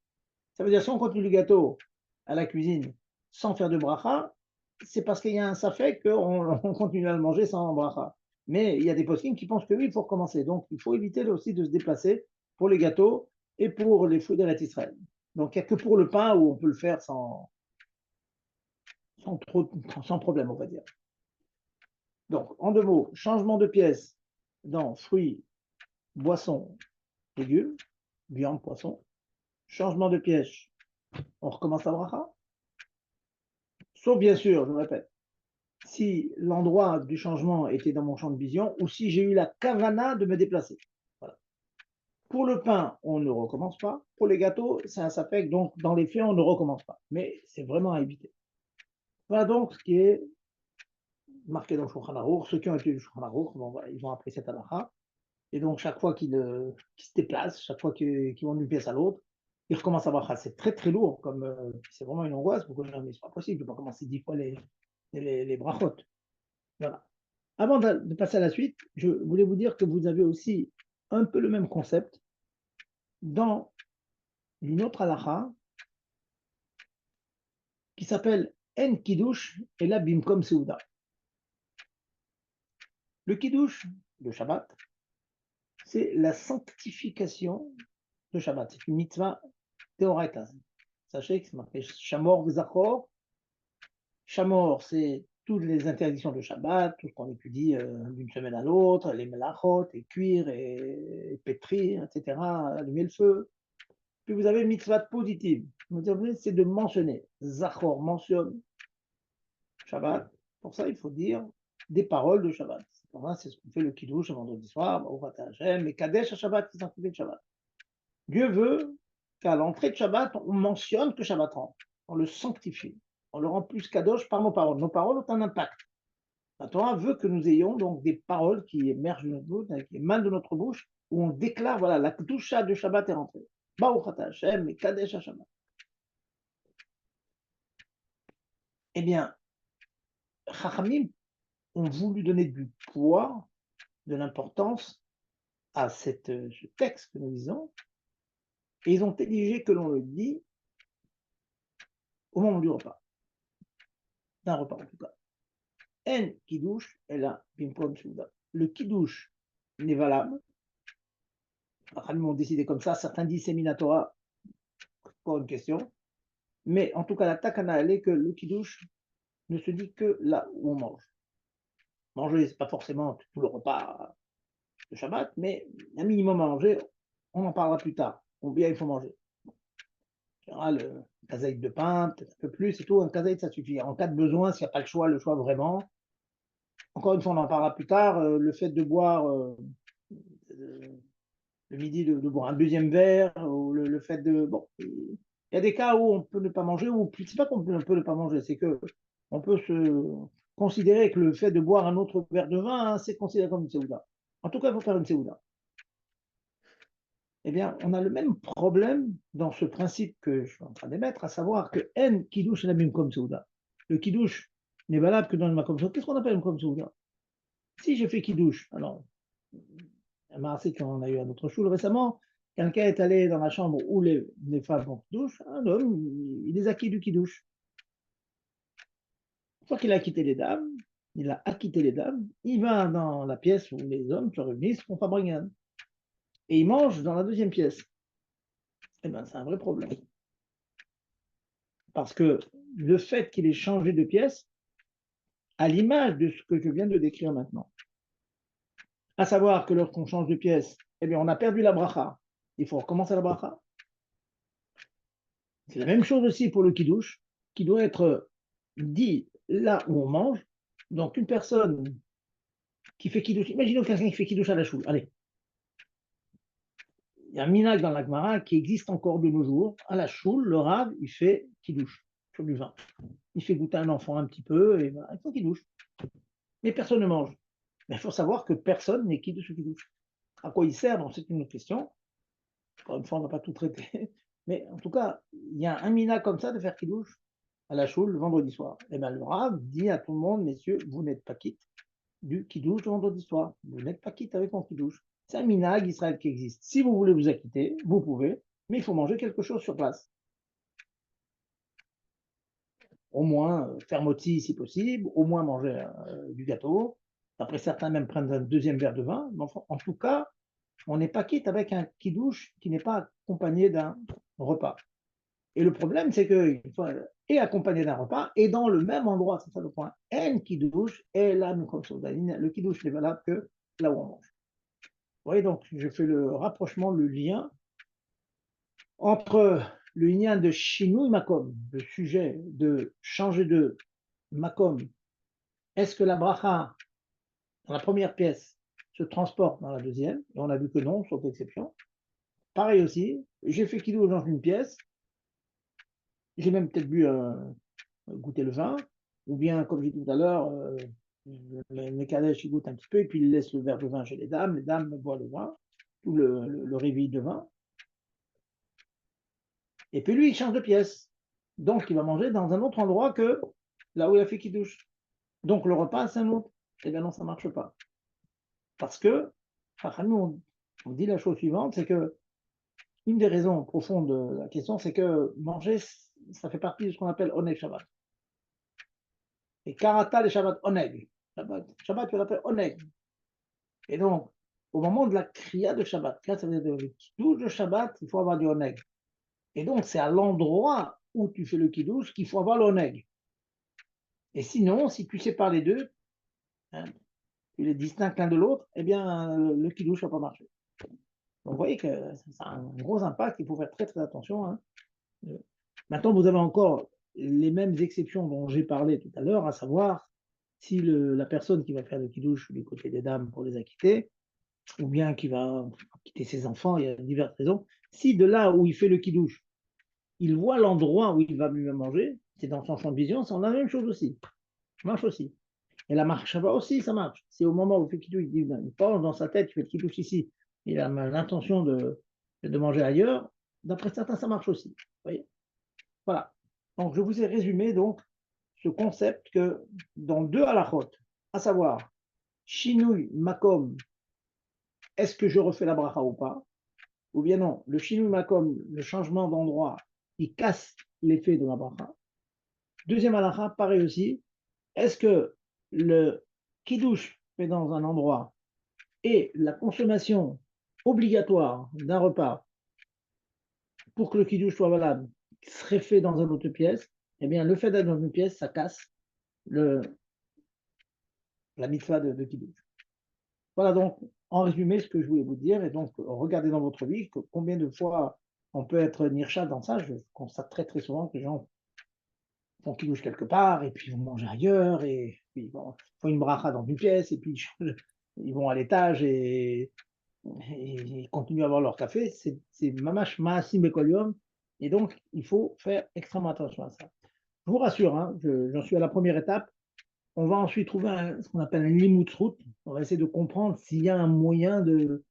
Ça veut dire si on continue le gâteau à la cuisine sans faire de bracha, c'est parce qu'il y a un Safek qu'on continue à le manger sans bracha. Mais il y a des poskim qui pensent que oui, il faut recommencer. Donc, il faut éviter aussi de se déplacer pour les gâteaux et pour les fruits de la Israël. Donc, il n'y a que pour le pain où on peut le faire sans problème, on va dire. Donc, en deux mots, changement de pièce dans fruits, boissons, légumes, viande, poisson. Changement de pièce, on recommence la bracha. Sauf bien sûr, je me répète, si l'endroit du changement était dans mon champ de vision ou si j'ai eu la kavana de me déplacer. Voilà. Pour le pain, on ne recommence pas. Pour les gâteaux, c'est un sapek, donc dans les faits, on ne recommence pas. Mais c'est vraiment à éviter. Voilà donc ce qui est marqué dans le Shulchan Aruch. Ceux qui ont été du Shulchan Aruch, bon, voilà, ils vont apprécier cette halakha. Et donc, chaque fois qu'ils se déplacent, chaque fois qu'ils vont d'une pièce à l'autre, ils recommencent à bracha. C'est très très lourd, comme c'est vraiment une angoisse. Pourquoi mais c'est pas possible, je ne peux pas commencer 10 fois les brachot. Voilà. Avant de passer à la suite, je voulais vous dire que vous avez aussi un peu le même concept dans une autre halakha qui s'appelle En Kiddush et la Bimkom Seuda. Le Kiddush de Shabbat, c'est la sanctification de Shabbat. C'est une mitzvah théorète. Sachez que c'est marqué Shamor V'Zachor. Shamor, c'est toutes les interdictions de Shabbat, tout ce qu'on étudie d'une semaine à l'autre, les melachot, et cuire, et pétrir, etc., allumer le feu. Puis vous avez mitzvah positive. C'est de mentionner. Zachor mentionne Shabbat. Pour ça, il faut dire des paroles de Shabbat. C'est ce qu'on fait le Kiddush le vendredi soir, Baruch Hashem, et Kadesh à Shabbat qui sanctifie le Shabbat. Dieu veut qu'à l'entrée de Shabbat, on mentionne que Shabbat rentre. On le sanctifie. On le rend plus kadosh par nos paroles. Nos paroles ont un impact. La Torah veut que nous ayons donc des paroles qui émergent de notre bouche, qui émanent de notre bouche, où on déclare, voilà, la kedusha de Shabbat est rentrée. Baruch Ata Hashem et Kadesh Shabbat. Eh bien, Chachamim ont voulu donner du poids, de l'importance à ce texte que nous lisons, et ils ont exigé que l'on le dise au moment du repas, d'un repas en tout cas. En kiddush est là, bimkom souda. Le kiddush n'est valable. Chachamim ont décidé comme ça. Certains disent c'est minatora, pas une question. Mais en tout cas, la takana, elle est que le kiddush ne se dit que là où on mange. Manger, c'est pas forcément tout le repas de Shabbat, mais un minimum à manger, on en parlera plus tard. Combien il faut manger. En général, un kazaïd de pain, peut-être un peu plus, et tout. Un kazaïd, ça suffit. En cas de besoin, s'il n'y a pas le choix vraiment. Encore une fois, on en parlera plus tard. Le fait de boire le midi, de boire un deuxième verre, ou le fait de. Bon, il y a des cas où on peut ne pas manger, ou c'est pas qu'on peut ne pas manger, c'est que on peut se considérer que le fait de boire un autre verre de vin, hein, c'est considéré comme une séouda. En tout cas, il faut faire une séouda. Eh bien, on a le même problème dans ce principe que je suis en train d'émettre, à savoir que N kiddush est la même comme Souda. Le kiddush n'est valable que dans le makom Souda. Qu'est-ce qu'on appelle comme Souda? Si je fais kiddush, alors, un marasé qu'on a eu à notre choule récemment, quelqu'un est allé dans la chambre où les femmes font kiddush, un homme, il les a acquis du kiddush. Une fois qu'il a quitté les dames, il a acquitté les dames, il va dans la pièce où les hommes se réunissent, font fabrigan. Et il mange dans la deuxième pièce. Eh bien, c'est un vrai problème. Parce que le fait qu'il ait changé de pièce, à l'image de ce que je viens de décrire maintenant, à savoir que lorsqu'on change de pièce, eh bien, on a perdu la bracha, il faut recommencer la bracha. C'est la même chose aussi pour le kiddush, qui doit être dit là où on mange. Donc, une personne qui fait kiddush, imaginons quelqu'un qui fait kiddush à la choule. Allez, il y a un minag dans la Gemara qui existe encore de nos jours. À la choule, le rave, il fait kiddush sur du vin. Il fait goûter un enfant un petit peu, et voilà, il faut kiddush. Mais personne ne mange. Mais il faut savoir que personne n'est kiddush ou kiddush. À quoi il sert, donc c'est une autre question. Encore une fois, on ne va pas tout traiter. Mais en tout cas, il y a un mina comme ça de faire kiddush à la choule le vendredi soir. Et bien le Rav dit à tout le monde, messieurs, vous n'êtes pas quitte du kiddush le vendredi soir. Vous n'êtes pas quitte avec mon kiddush. C'est un minag Israël qui existe. Si vous voulez vous acquitter, vous pouvez, mais il faut manger quelque chose sur place. Au moins faire moti si possible, au moins manger du gâteau. Après, certains même prennent un deuxième verre de vin. Mais enfin, en tout cas, on n'est pas quitte avec un kiddush qui n'est pas accompagné d'un repas. Et le problème, c'est qu'il est accompagné d'un repas et dans le même endroit, c'est ça le point, un kiddush est là, le kiddush n'est valable que là où on mange. Vous voyez, donc je fais le rapprochement, le lien entre le lien de Shinui Makom, le sujet de changer de Makom. Est-ce que la bracha dans la première pièce se transporte dans la deuxième? Et on a vu que non, sauf exception. Pareil aussi, j'ai fait kiddush dans une pièce, j'ai même peut-être bu goûter le vin, ou bien, comme j'ai dit tout à l'heure, les calèches, ils goûtent un petit peu, et puis ils laissent le verre de vin chez les dames boivent le vin, tout le réveil de vin. Et puis lui, il change de pièce. Donc, il va manger dans un autre endroit que là où il a fait kiddush. Donc, le repas, c'est un autre. Eh bien non, ça ne marche pas. Parce que, nous, on dit la chose suivante, c'est que une des raisons profondes de la question, c'est que manger, ça fait partie de ce qu'on appelle Oneg Shabbat. Et Karata les Shabbat Oneg. Shabbat, tu l'appelles Oneg. Et donc, au moment de la kriya de Shabbat, ça veut dire le kiddush de Shabbat, il faut avoir du Oneg. Et donc, c'est à l'endroit où tu fais le kiddush qu'il faut avoir l'Oneg. Et sinon, si tu sépares les deux, hein, tu les distingues l'un de l'autre, eh bien, le kiddush ne va pas marcher. Donc, vous voyez que ça a un gros impact, il faut faire très très attention. Hein. Maintenant, vous avez encore les mêmes exceptions dont j'ai parlé tout à l'heure, à savoir si la personne qui va faire le kiddush du côté des dames pour les acquitter, ou bien qui va quitter ses enfants, il y a diverses raisons, si de là où il fait le kiddush, il voit l'endroit où il va lui manger, c'est dans son champ de vision, c'est la même chose aussi. Ça marche aussi. Et la marche va aussi, ça marche. C'est au moment où il fait kiddush, il pense dans sa tête, il fait le kiddush ici, il a l'intention de manger ailleurs, d'après certains, ça marche aussi. Vous voyez, voilà. Donc, je vous ai résumé donc ce concept que dans deux halakhot, à savoir, Shinui Makom, est-ce que je refais la bracha ou pas? Ou bien non, le Shinui Makom, le changement d'endroit, il casse l'effet de la bracha. Deuxième halakha, pareil aussi, est-ce que le kiddush fait dans un endroit et la consommation obligatoire d'un repas pour que le kiddush soit valable serait fait dans une autre pièce? Eh bien, le fait d'être dans une pièce, ça casse la mitzvah de kiddush. Voilà donc, en résumé, ce que je voulais vous dire. Et donc, regardez dans votre vie combien de fois on peut être nircha dans ça. Je constate très très souvent que les gens font kiddush quelque part et puis ils vont manger ailleurs et puis ils font une bracha dans une pièce et puis ils vont à l'étage et ils continuent à avoir leur café. C'est mamash maasim bekolium et donc il faut faire extrêmement attention à ça. Je vous rassure, hein, j'en suis à la première étape. On va ensuite trouver ce qu'on appelle un limut route. On va essayer de comprendre s'il y a un moyen de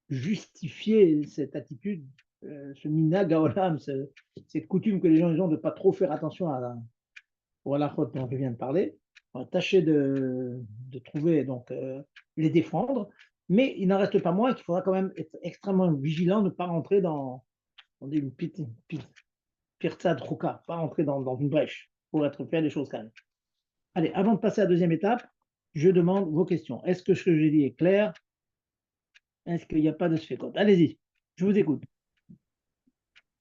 justifier cette attitude, ce minhag haolam, cette coutume que les gens ont de ne pas trop faire attention au halachot dont je viens de parler. On va tâcher de trouver, donc, les défendre, mais il n'en reste pas moins qu'il faudra quand même être extrêmement vigilant, ne pas rentrer dans une pirza de chouka, pas rentrer dans une brèche pour faire les choses calmes. Allez, avant de passer à la deuxième étape, je demande vos questions. Est-ce que ce que j'ai dit est clair? Est-ce qu'il n'y a pas de sphécote? Allez-y, je vous écoute.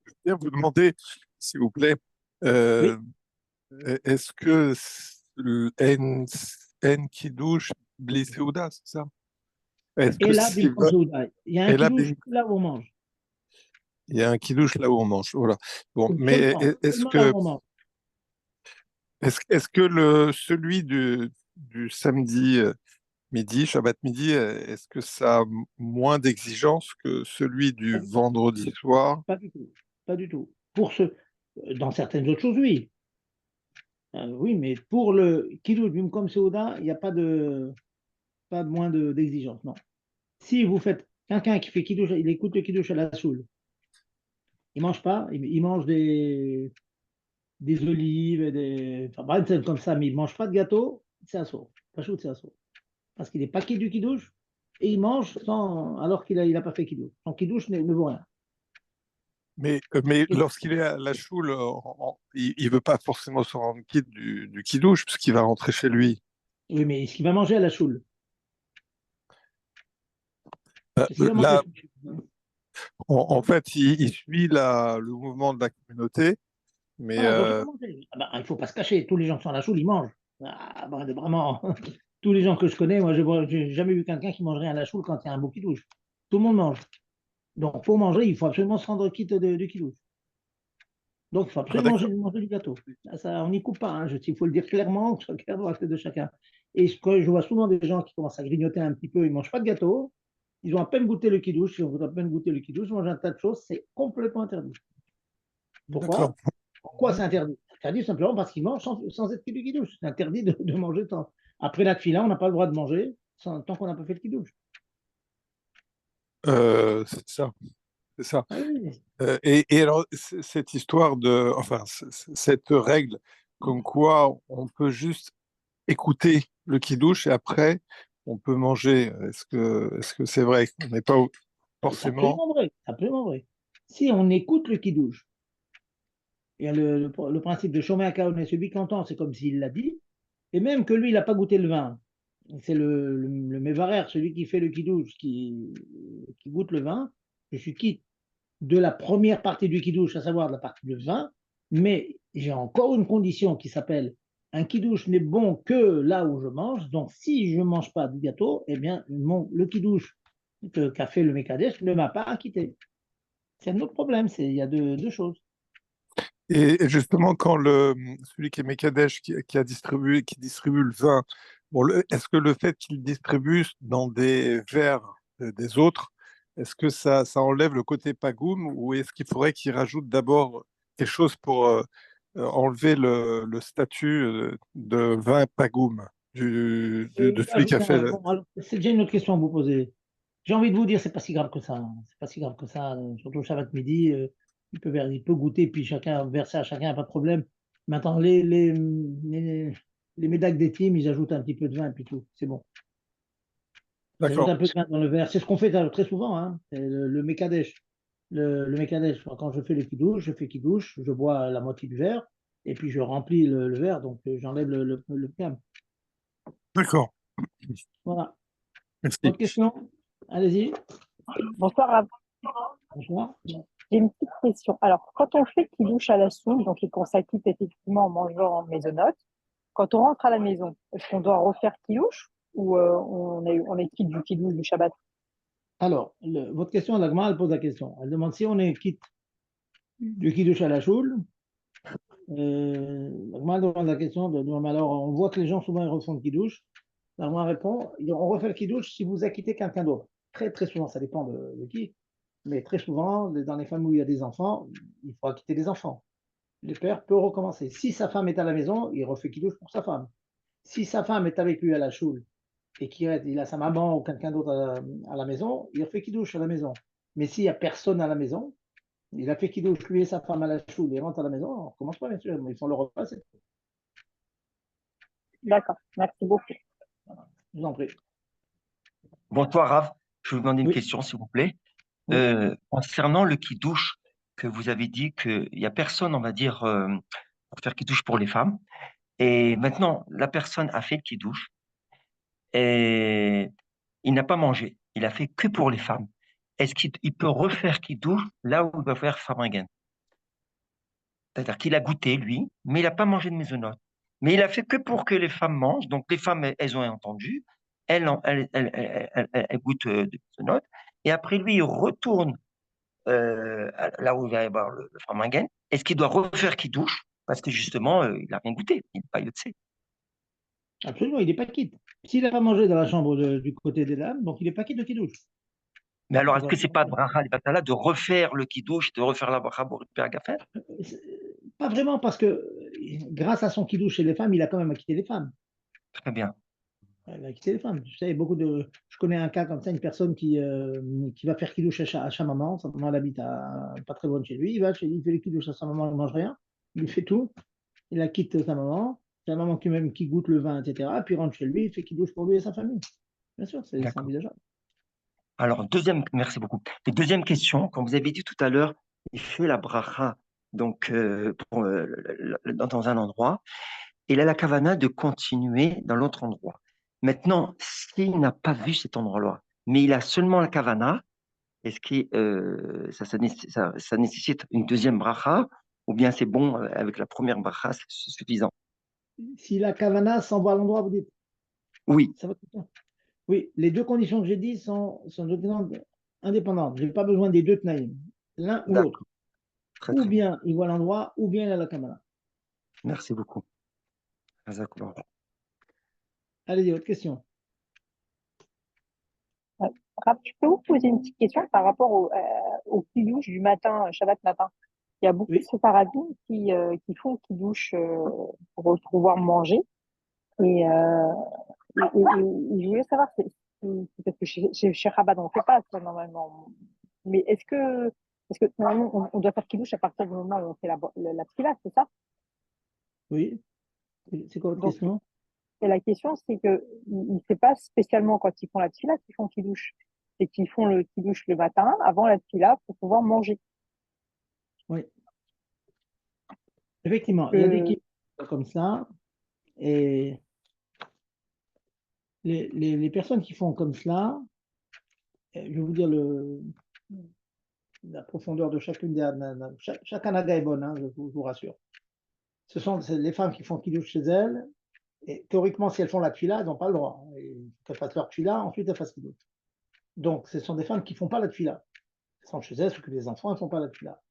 Je vais vous demander, s'il vous plaît, euh, Oui. est-ce que le N kiddush bli seuda, c'est ça? Est-ce que Et là, c'est il y a un et là, kidouche là où on mange. il y a un kiddush là où on mange, voilà. Bon, mais Seulement, seulement là où on mange. est-ce que celui du samedi midi, Shabbat midi, est-ce que ça a moins d'exigences que celui du Pas du tout. vendredi soir? Pas du tout. Pas du tout. Dans certaines autres choses, oui. Oui, mais pour le kidouche comme Seuda, il n'y a pas de. pas moins d'exigence, non. Si vous faites quelqu'un qui fait kidouche, il écoute le kidouche à la soule, il mange pas, il mange des olives, enfin, bref, comme ça, mais il mange pas de gâteau, c'est assaut. Pachout, c'est assaut. Parce qu'il n'est pas qui du kidouche et il mange sans, alors qu'il a pas fait kidouche. Son kidouche ne vaut rien. Mais lorsqu'il est à la choule, il veut pas forcément se rendre quitte du kidouche, puisqu'il va rentrer chez lui. Oui, mais ce qu'il va manger à la choule, qu'est-ce qu'il va manger? Là, en fait, il suit le mouvement de la communauté, mais Voilà, donc il va manger. Ah ben, il ne faut pas se cacher. Tous les gens qui sont à la choule, ils mangent. Ah, ben, vraiment, tous les gens que je connais, moi, je n'ai jamais vu quelqu'un qui mangerait à la choule quand il y a un beau kidouche. Tout le monde mange. Donc, pour manger, il faut absolument se rendre quitte du kidouche. Donc, il faut ah, absolument d'accord. manger du gâteau. Ça, on n'y coupe pas. Hein. Il faut le dire clairement, que chacun doit rester de chacun. Et je vois souvent des gens qui commencent à grignoter un petit peu, ils ne mangent pas de gâteau, ils ont à peine goûté le kidouche, ils ont à peine goûté le kidouche, ils mangent un tas de choses, c'est complètement interdit. D'accord. Pourquoi? Pourquoi c'est interdit? Interdit simplement parce qu'ils mangent sans être du kidouche. C'est interdit de manger tant. Après la tefila, on n'a pas le droit de manger tant qu'on n'a pas fait le kidouche. C'est ça, c'est ça. Ah oui, Et alors, cette histoire enfin, cette règle, comme quoi on peut juste écouter le kidouche et après on peut manger. Est-ce que c'est vrai qu'on n'est pas c'est forcément. absolument vrai. C'est absolument vrai. Si on écoute le kidouche, et le principe de Shomer Kaone, celui qui entend, c'est comme s'il l'a dit, et même que lui, il n'a pas goûté le vin. C'est le Mevarer, celui qui fait le kidouche, qui goûte le vin. Je suis quitte de la première partie du kidouche, à savoir de la partie de vin, mais j'ai encore une condition qui s'appelle un kidouche n'est bon que là où je mange. Donc, si je ne mange pas du gâteau, eh bien, le kidouche qu'a fait le Mekadesh ne m'a pas acquitté. C'est un autre problème, il y a deux choses. Et justement, quand celui qui est Mekadesh, qui distribue le vin, bon, est-ce que le fait qu'il distribue dans des verres des autres, est-ce que ça enlève le côté pagoum ou est-ce qu'il faudrait qu'il rajoute d'abord quelque chose pour enlever le statut de vin pagoum de Il celui qui ajoute a fait bon, alors, c'est déjà une autre question à vous poser. J'ai envie de vous dire, c'est pas si grave que ça. Hein. C'est pas si grave que ça. Surtout le Shabbat midi, il peut goûter, puis chacun verser à chacun, pas de problème. Maintenant, les médailles des teams, ils ajoutent un petit peu de vin et puis tout. C'est bon. Ils ajoutent D'accord, un peu de vin dans le verre. C'est ce qu'on fait très souvent. Hein. C'est le Mekadesh. Le Mekadesh, quand je fais le kidouche, je fais kidouche, je bois la moitié du verre et puis je remplis le verre, donc j'enlève le pneume. d'accord, Voilà. merci. Autre question? Allez-y. Bonsoir, Rav. Bonsoir. J'ai une petite question. Alors, quand on fait kidouche à la soupe, donc et qu'on s'acquitte effectivement en mangeant en maisonnote, quand on rentre à la maison, est-ce qu'on doit refaire kidouche ou on est quitte du kidouche du Shabbat? Alors, votre question, Dagmar, elle pose la question. Elle demande si on est quitte du kiddush à la choule. Dagmar demande la question alors, on voit que les gens souvent ils refont le kiddush. Dagmar répond on refait le kiddush si vous acquittez quelqu'un d'autre. Très, très souvent, ça dépend de qui, mais très souvent, dans les familles où il y a des enfants, il faut acquitter des enfants. Le père peut recommencer. Si sa femme est à la maison, il refait kiddush pour sa femme. Si sa femme est avec lui à la choule et qu'il a sa maman ou quelqu'un d'autre à la maison, il refait kiddush à la maison. Mais s'il n'y a personne à la maison, il a fait kiddush, lui et sa femme à la choule, il rentre à la maison, on ne recommence pas, bien sûr, mais ils font le repas, c'est tout. D'accord, merci beaucoup. Je vous en prie. Bonsoir, Rav. Je vais vous demander une Oui, question, s'il vous plaît. oui. Concernant le kidouche, que vous avez dit qu'il n'y a personne, on va dire, pour faire kidouche pour les femmes. Et maintenant, la personne a fait le kidouche et il n'a pas mangé. Il a fait que pour les femmes. Est-ce qu'il peut refaire kidouche là où il va faire faringuin? C'est-à-dire qu'il a goûté, lui, mais il n'a pas mangé de maisonnote. Mais il a fait que pour que les femmes mangent. Donc, les femmes, elles ont entendu. Elles goûtent de maisonnote. Et après, lui, il retourne là où il va y avoir le farmingen. Est-ce qu'il doit refaire qu'il douche? Parce que justement, il n'a rien goûté. Il n'est pas yotsé. Absolument, il n'est pas quitte. S'il n'a pas mangé dans la chambre du côté des dames, donc il n'est pas quitte de kiddush. Mais alors, Il est-ce va que c'est pas bracha et batala de refaire le kidouche, de refaire la bracha pour le gafen? Pas vraiment, parce que grâce à son kiddush chez les femmes, il a quand même acquitté les femmes. Très bien. Elle a quitté les femmes. Tu sais, je connais un cas comme ça, une personne qui va faire kidouche à sa maman. Sa maman, elle habite pas très loin de chez lui. Il fait les kidouches à sa maman, il ne mange rien. Il lui fait tout. Il la quitte sa maman. C'est la maman qui goûte le vin, etc. Puis il rentre chez lui, il fait kidouche pour lui et sa famille. Bien sûr, c'est D'accord. envisageable. Alors, merci beaucoup. Et deuxième question, comme vous avez dit tout à l'heure, il fait la bracha donc, dans un endroit, et il a la kavana de continuer dans l'autre endroit. Maintenant, s'il n'a pas vu cet endroit-là, mais il a seulement la kavana, est-ce que ça nécessite une deuxième bracha, ou bien c'est bon avec la première bracha, c'est suffisant? Si la kavana s'envoie à l'endroit, vous dites, Oui, ça va tout le temps. Oui, les deux conditions que j'ai dit sont deux conditions indépendantes. Je n'ai pas besoin des deux tnaïm, l'un ou l'autre. d'accord, très Ou très bien. bien il voit l'endroit, ou bien il a la kavana. Merci beaucoup. Jazakallah. Allez-y, autre question. Raph, je peux vous poser une petite question par rapport au kidouche du matin, Shabbat matin. Il y a beaucoup de Oui. séparadines qui font kidouche pour pouvoir manger. Et, je voulais savoir, parce que chez Rabat, on ne fait pas ça normalement. Mais est-ce que normalement, on doit faire kidouche à partir du moment où on fait la tfila, c'est ça? Oui. C'est quoi votre Donc, question? et la question, c'est que c'est pas spécialement quand ils font la tfila qu'ils font kidouche. C'est qu'ils font le kidouche le matin, avant la tfila, pour pouvoir manger. Oui. Effectivement, il y a des Que, qui comme ça. Et les personnes qui font comme cela, je vais vous dire la profondeur de chacune des ananas. Chaque anaga est bonne, hein, je vous rassure. C'est les femmes qui font kidouche chez elles. Et théoriquement, si elles font la tuila, elles n'ont pas le droit. Qu'elles fassent leur tuila, ensuite elles fassent kidouche. Donc, ce sont des femmes qui ne font pas la tuila. Elles sont chez elles, s'occupent des enfants, elles ne font pas la tuila.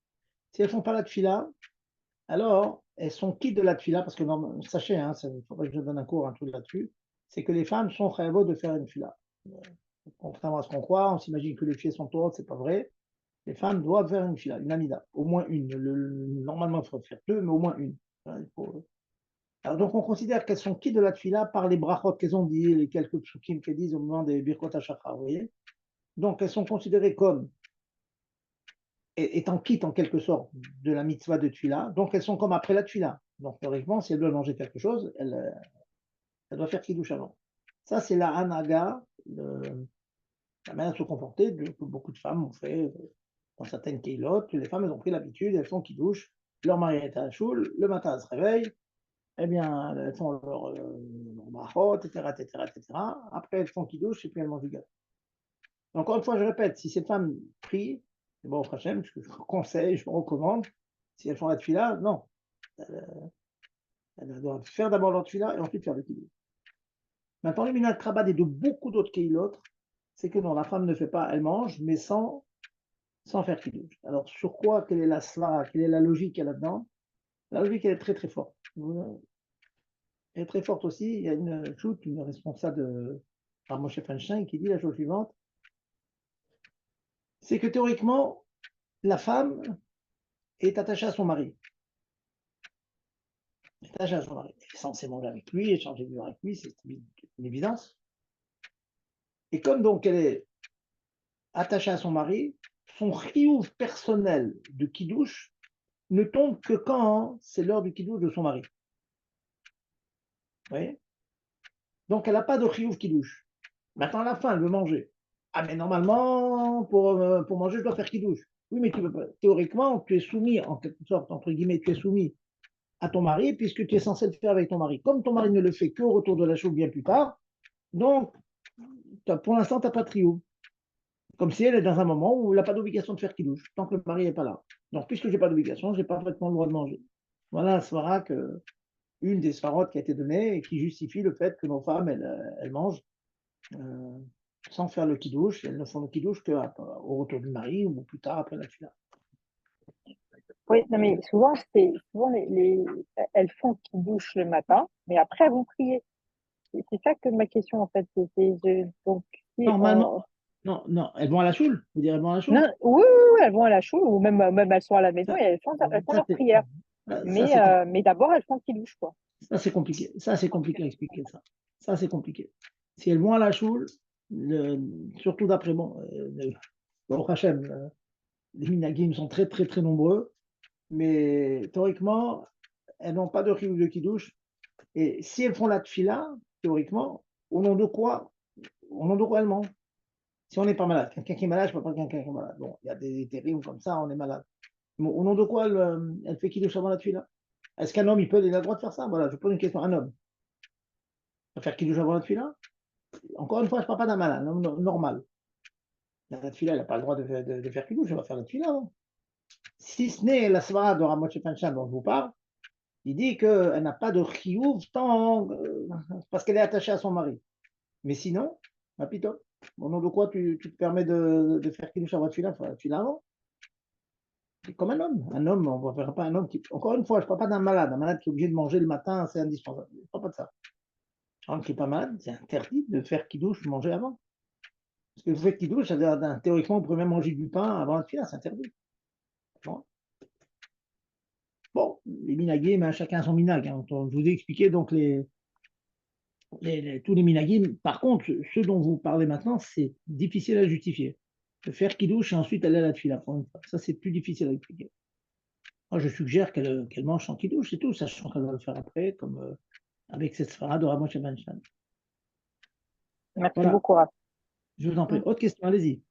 Si elles ne font pas la tuila, alors elles sont quittes de la tuila, parce que sachez, hein, il faudrait que je donne un cours un tout là-dessus, c'est que les femmes sont chayavot de faire une tuila. Contrairement à ce qu'on croit, on s'imagine que les filles sont hautes, c'est pas vrai. Les femmes doivent faire une tuila, une amida, au moins une. Normalement, il faut faire deux, mais au moins une. Alors, donc, on considère qu'elles sont quittes de la tuila par les brachot qu'elles ont dit, les quelques psukim qu'elles disent au moment des birkot hashachar, vous voyez. Donc, elles sont considérées comme étant quittes en quelque sorte de la mitzvah de tuila, donc elles sont comme après la tuila. Donc, théoriquement, si elles doivent manger quelque chose, elles doivent faire kiddush avant. Ça, c'est la hanaga, la manière de se comporter que beaucoup de femmes ont fait dans certaines keilotes. Les femmes, elles ont pris l'habitude, elles font kiddush, leur mari est à la choule, le matin, elles se réveillent, eh bien, elles font leur brachot, etc., etc., etc. Après, elles font kiddush et puis elles mangent du gâteau. Encore une fois, je répète, si ces femmes prient, c'est bon, au Hachem, ce que je vous conseille, je vous recommande, si elles font la tuila, non. Elles doivent faire d'abord leur tuila et ensuite faire le kiddush. Maintenant, le minat Chabad et de beaucoup d'autres keilotes, c'est que non, la femme ne fait pas, elle mange, mais sans faire kiddush. Alors, sur quoi, quelle est la svara, quelle est la logique là-dedans? La logique, elle est très très forte. Elle est très forte aussi. Il y a une responsable de Moshe Feinstein qui dit la chose suivante, c'est que théoriquement, la femme est attachée à son mari. Elle est attachée à son mari. Elle est censée manger avec lui, échanger du avec lui, c'est une évidence. Et comme donc elle est attachée à son mari, son chiyuv personnel de kidouche ne tombe que quand c'est l'heure du kidouche de son mari. Vous voyez? Donc elle n'a pas de chiyuv kidouche. Maintenant, à la fin, elle veut manger. Ah, mais normalement, pour manger, je dois faire kidouche. Oui, mais tu veux pas. Théoriquement, tu es soumis, en quelque sorte, entre guillemets, tu es soumis à ton mari, puisque tu es censé le faire avec ton mari. Comme ton mari ne le fait qu'au retour de la chose bien plus tard, donc, pour l'instant, tu n'as pas de trio. Comme si elle est dans un moment où elle n'a pas d'obligation de faire kidouche, tant que le mari n'est pas là. Donc, puisque je n'ai pas d'obligation, je n'ai pas vraiment le droit de manger. Voilà, une des svarot qui a été donnée et qui justifie le fait que nos femmes, elles mangent euh, sans faire le kidouche. Elles ne font le kidouche qu'au retour du mari ou plus tard après la fila. oui, non, mais souvent elles font kidouche le matin, mais après elles vont prier. C'est ça que ma question en fait. Donc, si Normalement, non, elles vont à la choule. Vous direz elles vont à la choule. non, oui, oui, oui, elles vont à la choule ou même elles sont à la maison Ça, et elles font ça, leur prière. ça, c'est Mais d'abord elles font kidouche quoi. ça, c'est compliqué. Ça, c'est compliqué à expliquer ça. Ça, c'est compliqué. Si elles vont à la choule, surtout d'après, Baruch Hashem, les minagim sont très, très, très nombreux, mais théoriquement, elles n'ont pas de chiyuv de kiddush. Et si elles font la tfila, théoriquement, au nom de quoi? Au nom de quoi elles mangent? Si on n'est pas malade, quelqu'un qui est malade, je ne peux pas quelqu'un qui est malade. Bon, il y a des terribles comme ça, on est malade. Mais au nom de quoi elle fait kiddush avant la tfila? Est-ce qu'un homme, il a le droit de faire ça? Voilà, je pose une question. Un homme, peut faire kiddush avant la tfila? Encore une fois, je ne parle pas d'un malade, un homme normal. La tfila, il n'a pas le droit de faire kiddush, il va faire la tfila avant. Si ce n'est la svara de Ramot Shepanchan dont je vous parle, il dit qu'elle n'a pas de chiyuv parce qu'elle est attachée à son mari. Mais sinon, ma pito, au nom de quoi tu te permets de faire kiddush avant tfila? Tfila avant? C'est comme un homme. Un homme, on ne verra pas un homme qui. Encore une fois, je ne parle pas d'un malade. Un malade qui est obligé de manger le matin, c'est indispensable. Je ne parle pas de ça. Un homme qui n'est pas malade, c'est interdit de faire kiddush, manger avant. Parce que vous faites kiddush, théoriquement, vous pouvez même manger du pain avant la tfila, c'est interdit. Bon, les minagim, chacun son minag. Hein. Je vous ai expliqué donc tous les minagim. Par contre, ce dont vous parlez maintenant, c'est difficile à justifier. De faire kiddush et ensuite aller à la tfila. Ça, c'est plus difficile à expliquer. Moi, je suggère qu'elle mange son kiddush et tout, sachant qu'elle va le faire après, comme avec cette sfara de Ramon Shebanchan. Merci Voilà, beaucoup, Raph. je vous en prie. Autre question, allez-y.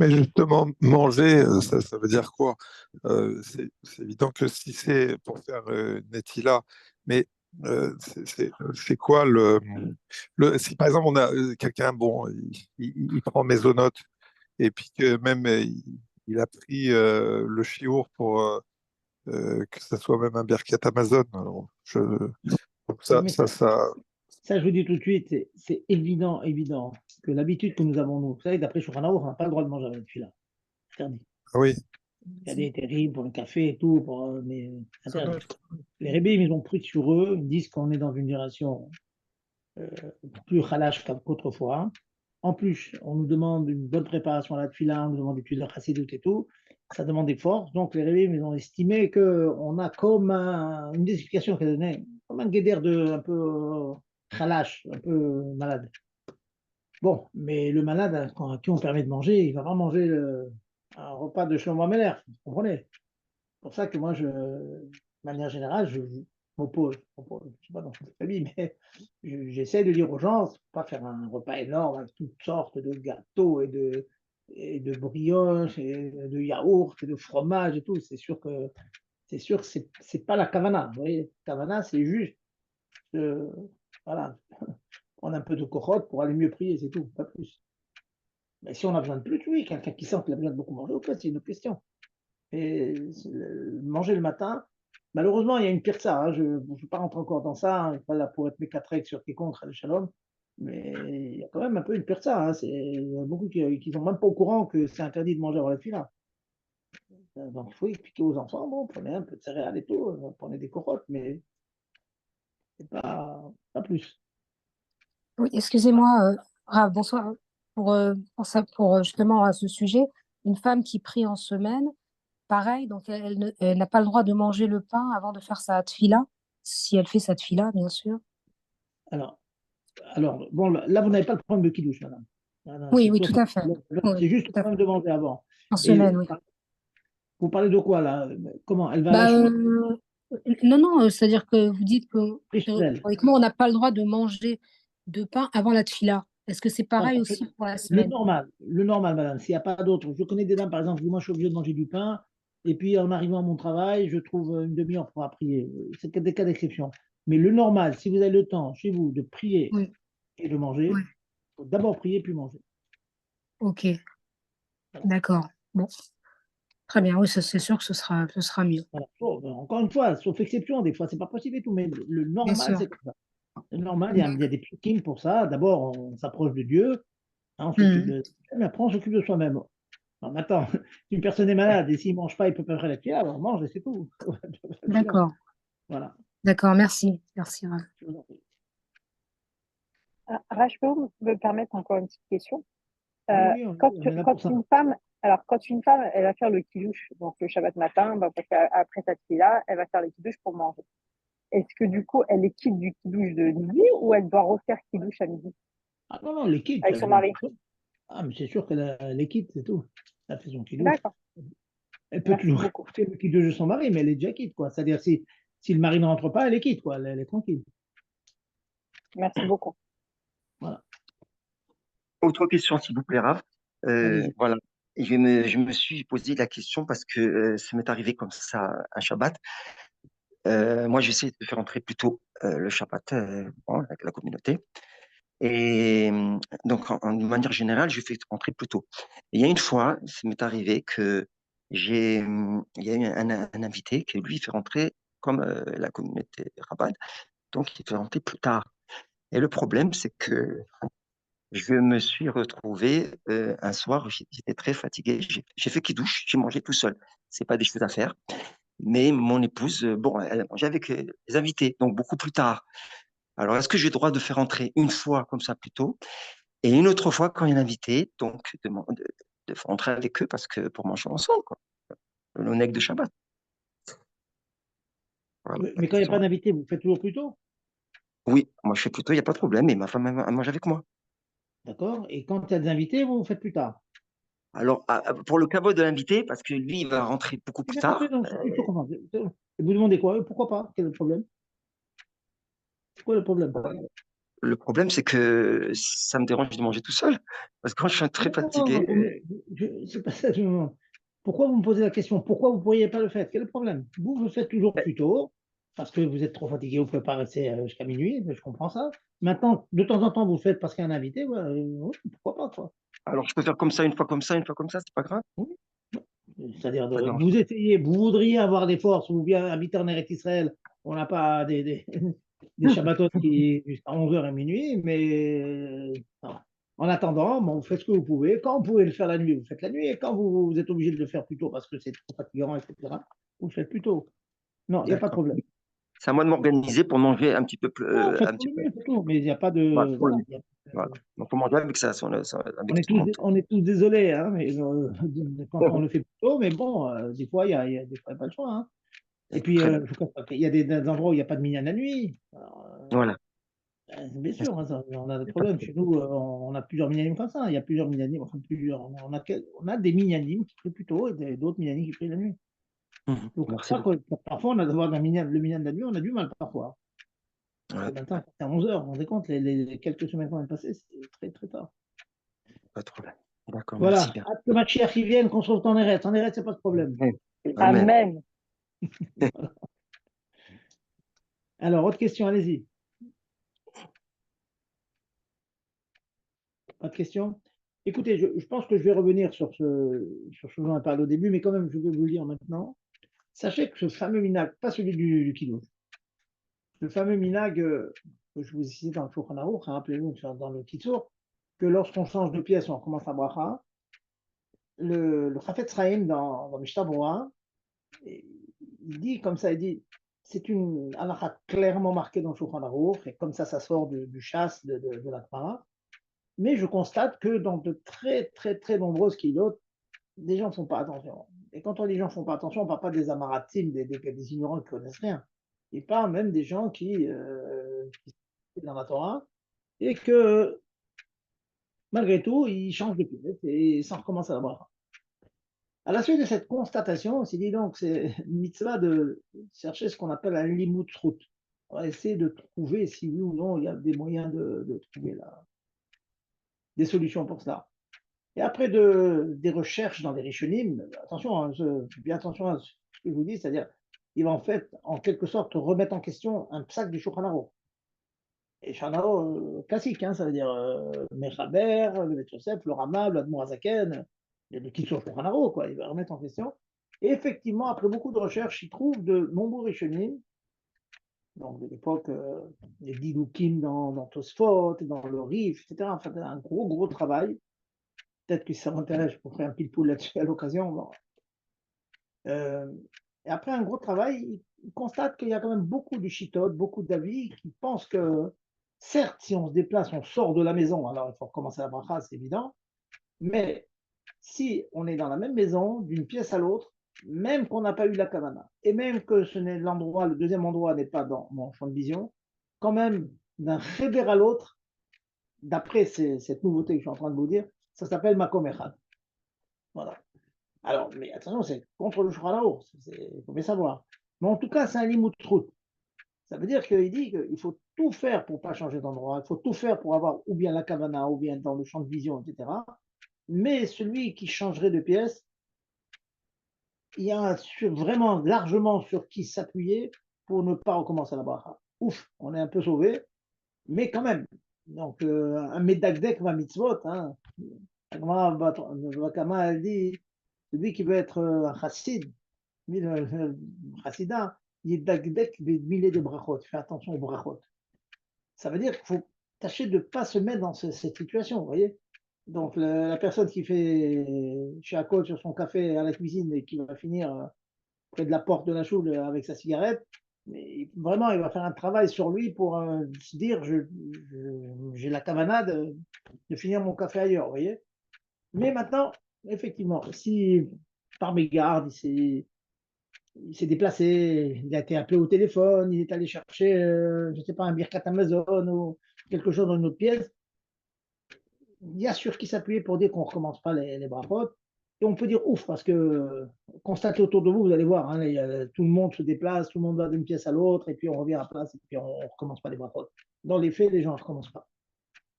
Mais justement, manger, ça veut dire quoi? C'est évident que si c'est pour faire Netila, mais c'est quoi si par exemple on a quelqu'un, bon, il prend Mésonote et puis que même il a pris le chiour pour que ça soit même un Birkat Amazon. Alors, donc Oui, mais ça, je vous dis tout de suite, c'est évident, évident que l'habitude que nous avons, nous, vous savez, d'après Shulchan Aruch, on n'a pas le droit de manger avec la tfila. Interdit. ah oui, Il y a des terribles pour le café et tout, mais interdit. Les rébés, ils ont pris sur eux, ils disent qu'on est dans une génération plus khalash qu'autrefois. En plus, on nous demande une bonne préparation à la tefila, on nous demande d'étudier la chassidut et tout. Ça demande des forces. Donc, les rébés, ils ont estimé qu'on a comme une des explications qu'elle donnait, comme un guédère un peu khalash, un peu malade. Bon, mais le malade, à qui on permet de manger, il va pas manger un repas de Shlomo Ameler, vous comprenez? C'est pour ça que moi, de manière générale, je m'oppose. Je ne sais pas dans toute famille, mais j'essaie de dire aux gens, pas faire un repas énorme avec toutes sortes de gâteaux et de brioches et de yaourts et de fromage et tout. C'est sûr que c'est pas la kavana. Vous voyez, kavana, c'est juste, euh, voilà, prendre un peu de cochotte pour aller mieux prier, c'est tout, pas plus. Mais si on a besoin de plus, oui, quelqu'un qui sent qu'il a besoin de beaucoup manger, c'est une autre question. Et manger le matin, malheureusement, il y a une pire que ça. Hein, je ne vais pas rentrer encore dans ça. Hein, pas là pour être mécatrec sur quiconque, le shalom. Mais il y a quand même un peu une pire que ça. Hein, il y a beaucoup qui ne sont même pas au courant que c'est interdit de manger avant la fila. Donc il faut expliquer aux enfants, bon, prenez un peu de céréales et tout, prenez des corottes, mais c'est pas plus. Oui, excusez-moi, Rav, bonsoir. Pour justement à ce sujet, une femme qui prie en semaine, pareil, donc elle n'a pas le droit de manger le pain avant de faire sa tfila, si elle fait sa tfila, bien sûr. Alors, bon, là, vous n'avez pas le problème de kidouche, madame. Oui, C'est oui, toi, tout à fait. c'est Oui, juste tout le à fait. problème de manger avant. En Et semaine, oui. vous parlez de quoi, là? Comment? Elle va à la Bah, choule? non, non, c'est-à-dire que vous dites que Frischzel. théoriquement, on n'a pas le droit de manger de pain avant la tfila. Est-ce que c'est pareil Non, aussi pour la le semaine? normal, le normal, madame, s'il n'y a pas d'autre. Je connais des dames, par exemple, qui disent, moi, je suis obligé de manger du pain, et puis en arrivant à mon travail, je trouve une demi-heure pour prier. C'est des cas d'exception. Mais le normal, si vous avez le temps chez vous de prier Oui, et de manger, oui. il faut d'abord prier puis manger. Ok, Voilà. d'accord. Bon, très bien. Oui, c'est sûr que ce sera mieux. Voilà. Bon, ben, encore une fois, sauf exception, des fois, c'est pas possible et tout, mais le Bien normal, sûr. c'est comme ça. Le normal, il y a des piquines pour ça. D'abord, on s'approche de Dieu, hein, on s'occupe Mhm. de. Mais après, on s'occupe de soi-même. Non, mais attends, si une personne est malade et s'il ne mange pas, il ne peut pas faire la prière, alors on mange et c'est tout. D'accord. Voilà. D'accord, merci. Merci, Raph. Je vous en prie. Raph, je peux me permettre encore une petite question? Oui, Quand, on est là quand pour ça. une femme, alors quand une femme, elle va faire le kidouche, donc le Shabbat matin, bah, parce qu'après sa tefila, elle va faire le kidouche pour manger. Est-ce que du coup, elle est quitte du kidouche de midi ou elle doit refaire kidouche à midi? Ah non, non, elle les quitte. avec son mari. Ah, mais c'est sûr qu'elle les quitte, c'est tout. Elle fait son kidouche. D'accord. Elle peut Merci toujours beaucoup. écouter le kidouche de son mari, mais elle est déjà quitte, quoi. C'est-à-dire, si le mari ne rentre pas, elle est quitte, quoi. Elle est tranquille. Merci beaucoup. Voilà. Autre question, s'il vous plaît, Rav. Allez-y. Voilà. Et je me suis posé la question parce que ça m'est arrivé comme ça un Shabbat. Moi, j'essaie de faire entrer plutôt le Shabbat bon, avec la communauté. Et donc, de manière générale, je fais entrer plus tôt. Et il y a une fois, ça m'est arrivé que il y a eu un invité qui, lui, fait rentrer comme la communauté rabbin, donc il fait rentrer plus tard. Et le problème, c'est que je me suis retrouvé un soir, j'étais très fatigué, j'ai fait qui douche, j'ai mangé tout seul. C'est pas des choses à faire. Mais mon épouse, bon, elle a mangé avec les invités, donc beaucoup plus tard. Alors, est-ce que j'ai le droit de faire entrer une fois comme ça plus tôt et une autre fois quand il y a un invité, donc de faire entrer avec eux parce que pour manger ensemble, quoi. Le nec de Shabbat. Voilà la Mais quand il n'y a pas question. d'invité, vous faites toujours plus tôt, Oui, moi je fais plutôt, il n'y a pas de problème, et ma femme elle mange avec moi. d'accord? Et quand il y a des invités, vous faites plus tard. Alors, pour le caveau de l'invité, parce que lui, il va rentrer beaucoup J'ai plus bien compris, tard, donc il faut comprendre. Et vous demandez quoi? Pourquoi pas? Quel est le problème? C'est quoi le problème? le problème, c'est que ça me dérange de manger tout seul, parce que quand je suis très Non, non, fatigué, non, c'est pas ça. Pourquoi vous me posez la question? Pourquoi vous ne pourriez pas le faire? Quel est le problème? Vous le faites toujours ben, plus tôt, parce que vous êtes trop fatigué, vous ne pouvez pas rester jusqu'à minuit, je comprends ça. Maintenant, de temps en temps, vous le faites parce qu'il y a un invité, ouais, oui, pourquoi pas, quoi. alors je peux faire comme ça, une fois comme ça, une fois comme ça, c'est pas grave. Oui. C'est-à-dire, Ça dérange vous pas. essayez, vous voudriez avoir des forces, vous bien habiter en Eretz Israël, on n'a pas des Shabbatot qui jusqu'à 11 h et minuit, mais voilà. En attendant, bon, vous faites ce que vous pouvez. Quand vous pouvez le faire la nuit, vous faites la nuit, et quand vous êtes obligé de le faire plus tôt parce que c'est trop fatigant, etc., vous le faites plus tôt. Non, il n'y a pas de D'accord. problème. C'est à moi de m'organiser pour manger un petit peu plus, Non, faites un pour petit le peu. mieux, c'est tout, mais il n'y a pas Voilà, de. pour le Voilà, mieux. Voilà. Donc, faut manger avec ça, avec tout le monde. on est tous désolés, hein, mais, quand on le fait plus tôt, mais bon, des fois, des fois, il n'y a pas le choix, hein. Et puis, Très bien. il y a des endroits où il n'y a pas de minyan la nuit. Alors, Voilà. bien sûr, hein, on a des problèmes. Chez nous, on a plusieurs minyanim comme ça. Il y a plusieurs minyanim, enfin plusieurs. On a des minyanim qui prient plus tôt et d'autres minyanim qui prient la nuit. Mhm. Donc, Merci beaucoup. parfois, on a d'avoir le minyan de la nuit, on a du mal parfois. Parce que Ouais, maintenant, c'est à 11 h, vous vous rendez compte, les quelques semaines qu'on vient de passer, c'est très, très tard. pas de problème. D'accord, merci Voilà. bien. Hâte que Machiach qui vienne, qu'on se retrouve en Eretz. En Eretz, c'est pas de problème. Ouais. Amen. Amen. Alors, autre question, allez-y. Pas de questions? Écoutez, je pense que je vais revenir sur ce dont on a parlé au début, mais quand même, je vais vous le dire maintenant. Sachez que ce fameux minag, pas celui du kidouche, le fameux minag que je vous ai cité dans le Shulchan Aruch, hein, rappelez-vous dans le Kitsour, que lorsqu'on change de pièce, on commence à bracha. Le Chafetz Chaim dans Mishnah Berurah, il dit comme ça, il dit, c'est une halakha clairement marquée dans le Shulchan Aruch, et comme ça sort du chasse de la Gemara. Mais je constate que dans de très, très, très nombreuses kilotes, les gens ne font pas attention. Et quand on dit les gens ne font pas attention, on ne parle pas des amaratim, des ignorants qui ne connaissent rien. Il parle même des gens qui sont dans la Torah et que, malgré tout, ils changent de pièce et ça recommence à la bracha. À la suite de cette constatation, on s'est dit donc, c'est une mitzvah de chercher ce qu'on appelle un limut route. On va essayer de trouver si oui ou non il y a des moyens de trouver des solutions pour cela. Et après des recherches dans les Rishonim, attention, hein, bien attention à ce que je vous dis, c'est-à-dire, il va en fait, en quelque sorte, remettre en question un psaque du Shulchan Aruch. Et Shulchan Aruch classique, hein, ça veut dire Mechaber, le Bet Yosef, le Rama, le Admor Hazaken, le Kitzur Shulchan Aruch, quoi, il va remettre en question. Et effectivement, après beaucoup de recherches, il trouve de nombreux Rishonim, donc de l'époque, les Dilukim dans Tosfot, dans le Rif, etc. Enfin, un gros, gros travail. Peut-être que ça m'intéresse, je pourrais faire un pile-poule là-dessus à l'occasion. Bon. Et après un gros travail, il constate qu'il y a quand même beaucoup de chitotes, beaucoup d'avis qui pensent que, certes, si on se déplace, on sort de la maison, alors il faut recommencer la bracha, c'est évident, mais si on est dans la même maison, d'une pièce à l'autre, même qu'on n'a pas eu la kavana, et même que ce n'est l'endroit, le deuxième endroit n'est pas dans mon champ de vision, quand même, d'un cheder à l'autre, d'après cette nouveauté que je suis en train de vous dire, ça s'appelle Makom Echad. Voilà. Alors, mais attention, c'est contre le Shulchan Aruch, il faut bien savoir. Mais en tout cas, c'est un limut route. Ça veut dire qu'il dit qu'il faut tout faire pour ne pas changer d'endroit, il faut tout faire pour avoir ou bien la kavana, ou bien dans le champ de vision, etc. Mais celui qui changerait de pièce, il y a vraiment largement sur qui s'appuyer pour ne pas recommencer la bracha. Ouf, on est un peu sauvé, mais quand même. Donc, un medagdek va mitzvot, hein. Vakama, elle dit, celui qui veut être un chassid, chassida, il est dagdek des milliers de brachot. Fais attention aux brachot. Ça veut dire qu'il faut tâcher de ne pas se mettre dans cette situation, vous voyez. Donc, la personne qui fait chez Akot sur son café à la cuisine et qui va finir près de la porte de la choule avec sa cigarette, mais vraiment, il va faire un travail sur lui pour se dire j'ai la kavana de finir mon café ailleurs, vous voyez. Mais maintenant, effectivement, si par mégarde, il s'est déplacé, il a été appelé au téléphone, il est allé chercher, je ne sais pas, un birkat Amazon ou quelque chose dans une autre pièce, il y a sur qui s'appuyer pour dire qu'on ne recommence pas les brachot. Et on peut dire ouf, parce que constatez autour de vous, vous allez voir, hein, tout le monde se déplace, tout le monde va d'une pièce à l'autre, et puis on revient à place, et puis on ne recommence pas les brachot. Dans les faits, les gens ne recommencent pas.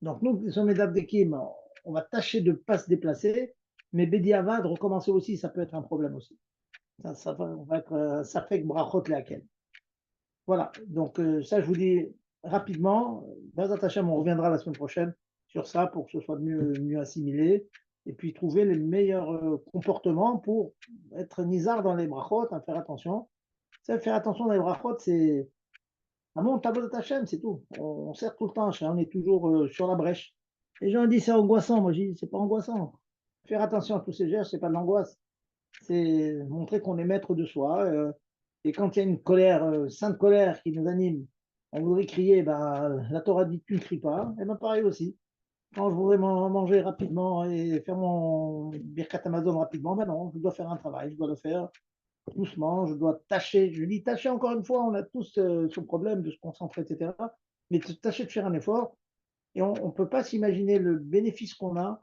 Donc nous, qui sommes les d'Abdekim, on va tâcher de ne pas se déplacer, mais Bediavad, recommencer aussi, ça peut être un problème aussi. Ça fait que brachot laquelle. Voilà, donc ça je vous dis rapidement, Bezat Hashem, on reviendra la semaine prochaine sur ça pour que ce soit mieux assimilé et puis trouver les meilleurs comportements pour être nizar dans les brachot, hein, faire attention. Ça, faire attention dans les brachot, c'est un bon tableau Hashem, c'est tout. On sert tout le temps, on est toujours sur la brèche. Les gens disent c'est angoissant, moi je dis c'est pas angoissant. Faire attention à tous ces gestes, c'est pas de l'angoisse, c'est montrer qu'on est maître de soi. Et quand il y a une colère, sainte colère qui nous anime, on voudrait crier, ben, la Torah dit tu ne cries pas. Et bien pareil aussi. Quand je voudrais manger rapidement et faire mon birkat Amazon rapidement, ben non, je dois faire un travail, je dois le faire doucement, je dois tâcher. Je dis tâcher encore une fois, on a tous ce problème de se concentrer, etc. Mais tâcher de faire un effort. Et on ne peut pas s'imaginer le bénéfice qu'on a.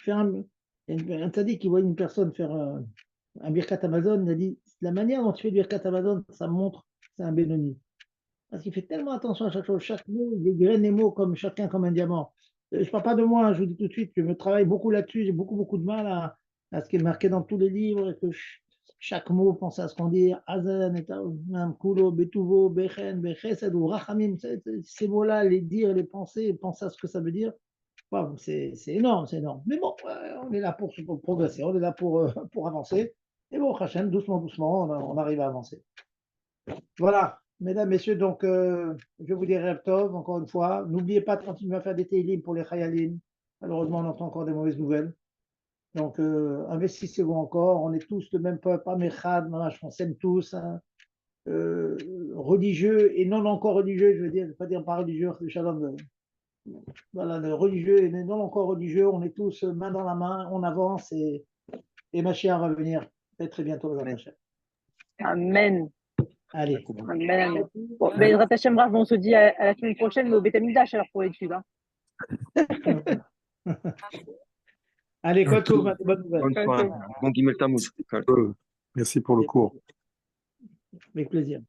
Faire un tzaddik qui voit une personne faire un birkat Amazon, il a dit la manière dont tu fais du birkat Amazon, ça montre que c'est un Benoni. Parce qu'il fait tellement attention à chaque chose, chaque mot, il dégraine les mots comme chacun comme un diamant. Je ne parle pas de moi, je vous dis tout de suite que je me travaille beaucoup là-dessus, j'ai beaucoup de mal à ce qui est marqué dans tous les livres, et que chaque mot, pense à ce qu'on dit, Azan, Kulo, Betuvo, Bechen, Bechesed ou Rachamim, ces mots-là, les dire, les penser à ce que ça veut dire. Wow, c'est énorme, c'est énorme. Mais bon, on est là pour progresser, on est là pour avancer. Et bon, Hachem, doucement, on arrive à avancer. Voilà, mesdames, messieurs, donc je vous dirai Tov, encore une fois. N'oubliez pas de continuer à faire des télim pour les Khayalim. Malheureusement, on entend encore des mauvaises nouvelles. Donc, investissez-vous encore. On est tous le même peuple, Amechad, on s'aime tous. Hein. Religieux et non encore religieux, je veux dire, je ne veux pas dire pas religieux, Shalom. Voilà, le religieux et non encore religieux, on est tous main dans la main, on avance et Mashiach va venir très très bientôt. Amen. Allez. Amen. Bon, ben, Hashem Rav, on se dit à la semaine prochaine, mais au Betamidash alors pour l'étude. Hein. Allez, quoi tout, bonne nouvelle. Bonne soirée. Bon Gimel Tammuz. Merci pour le cours. Avec plaisir.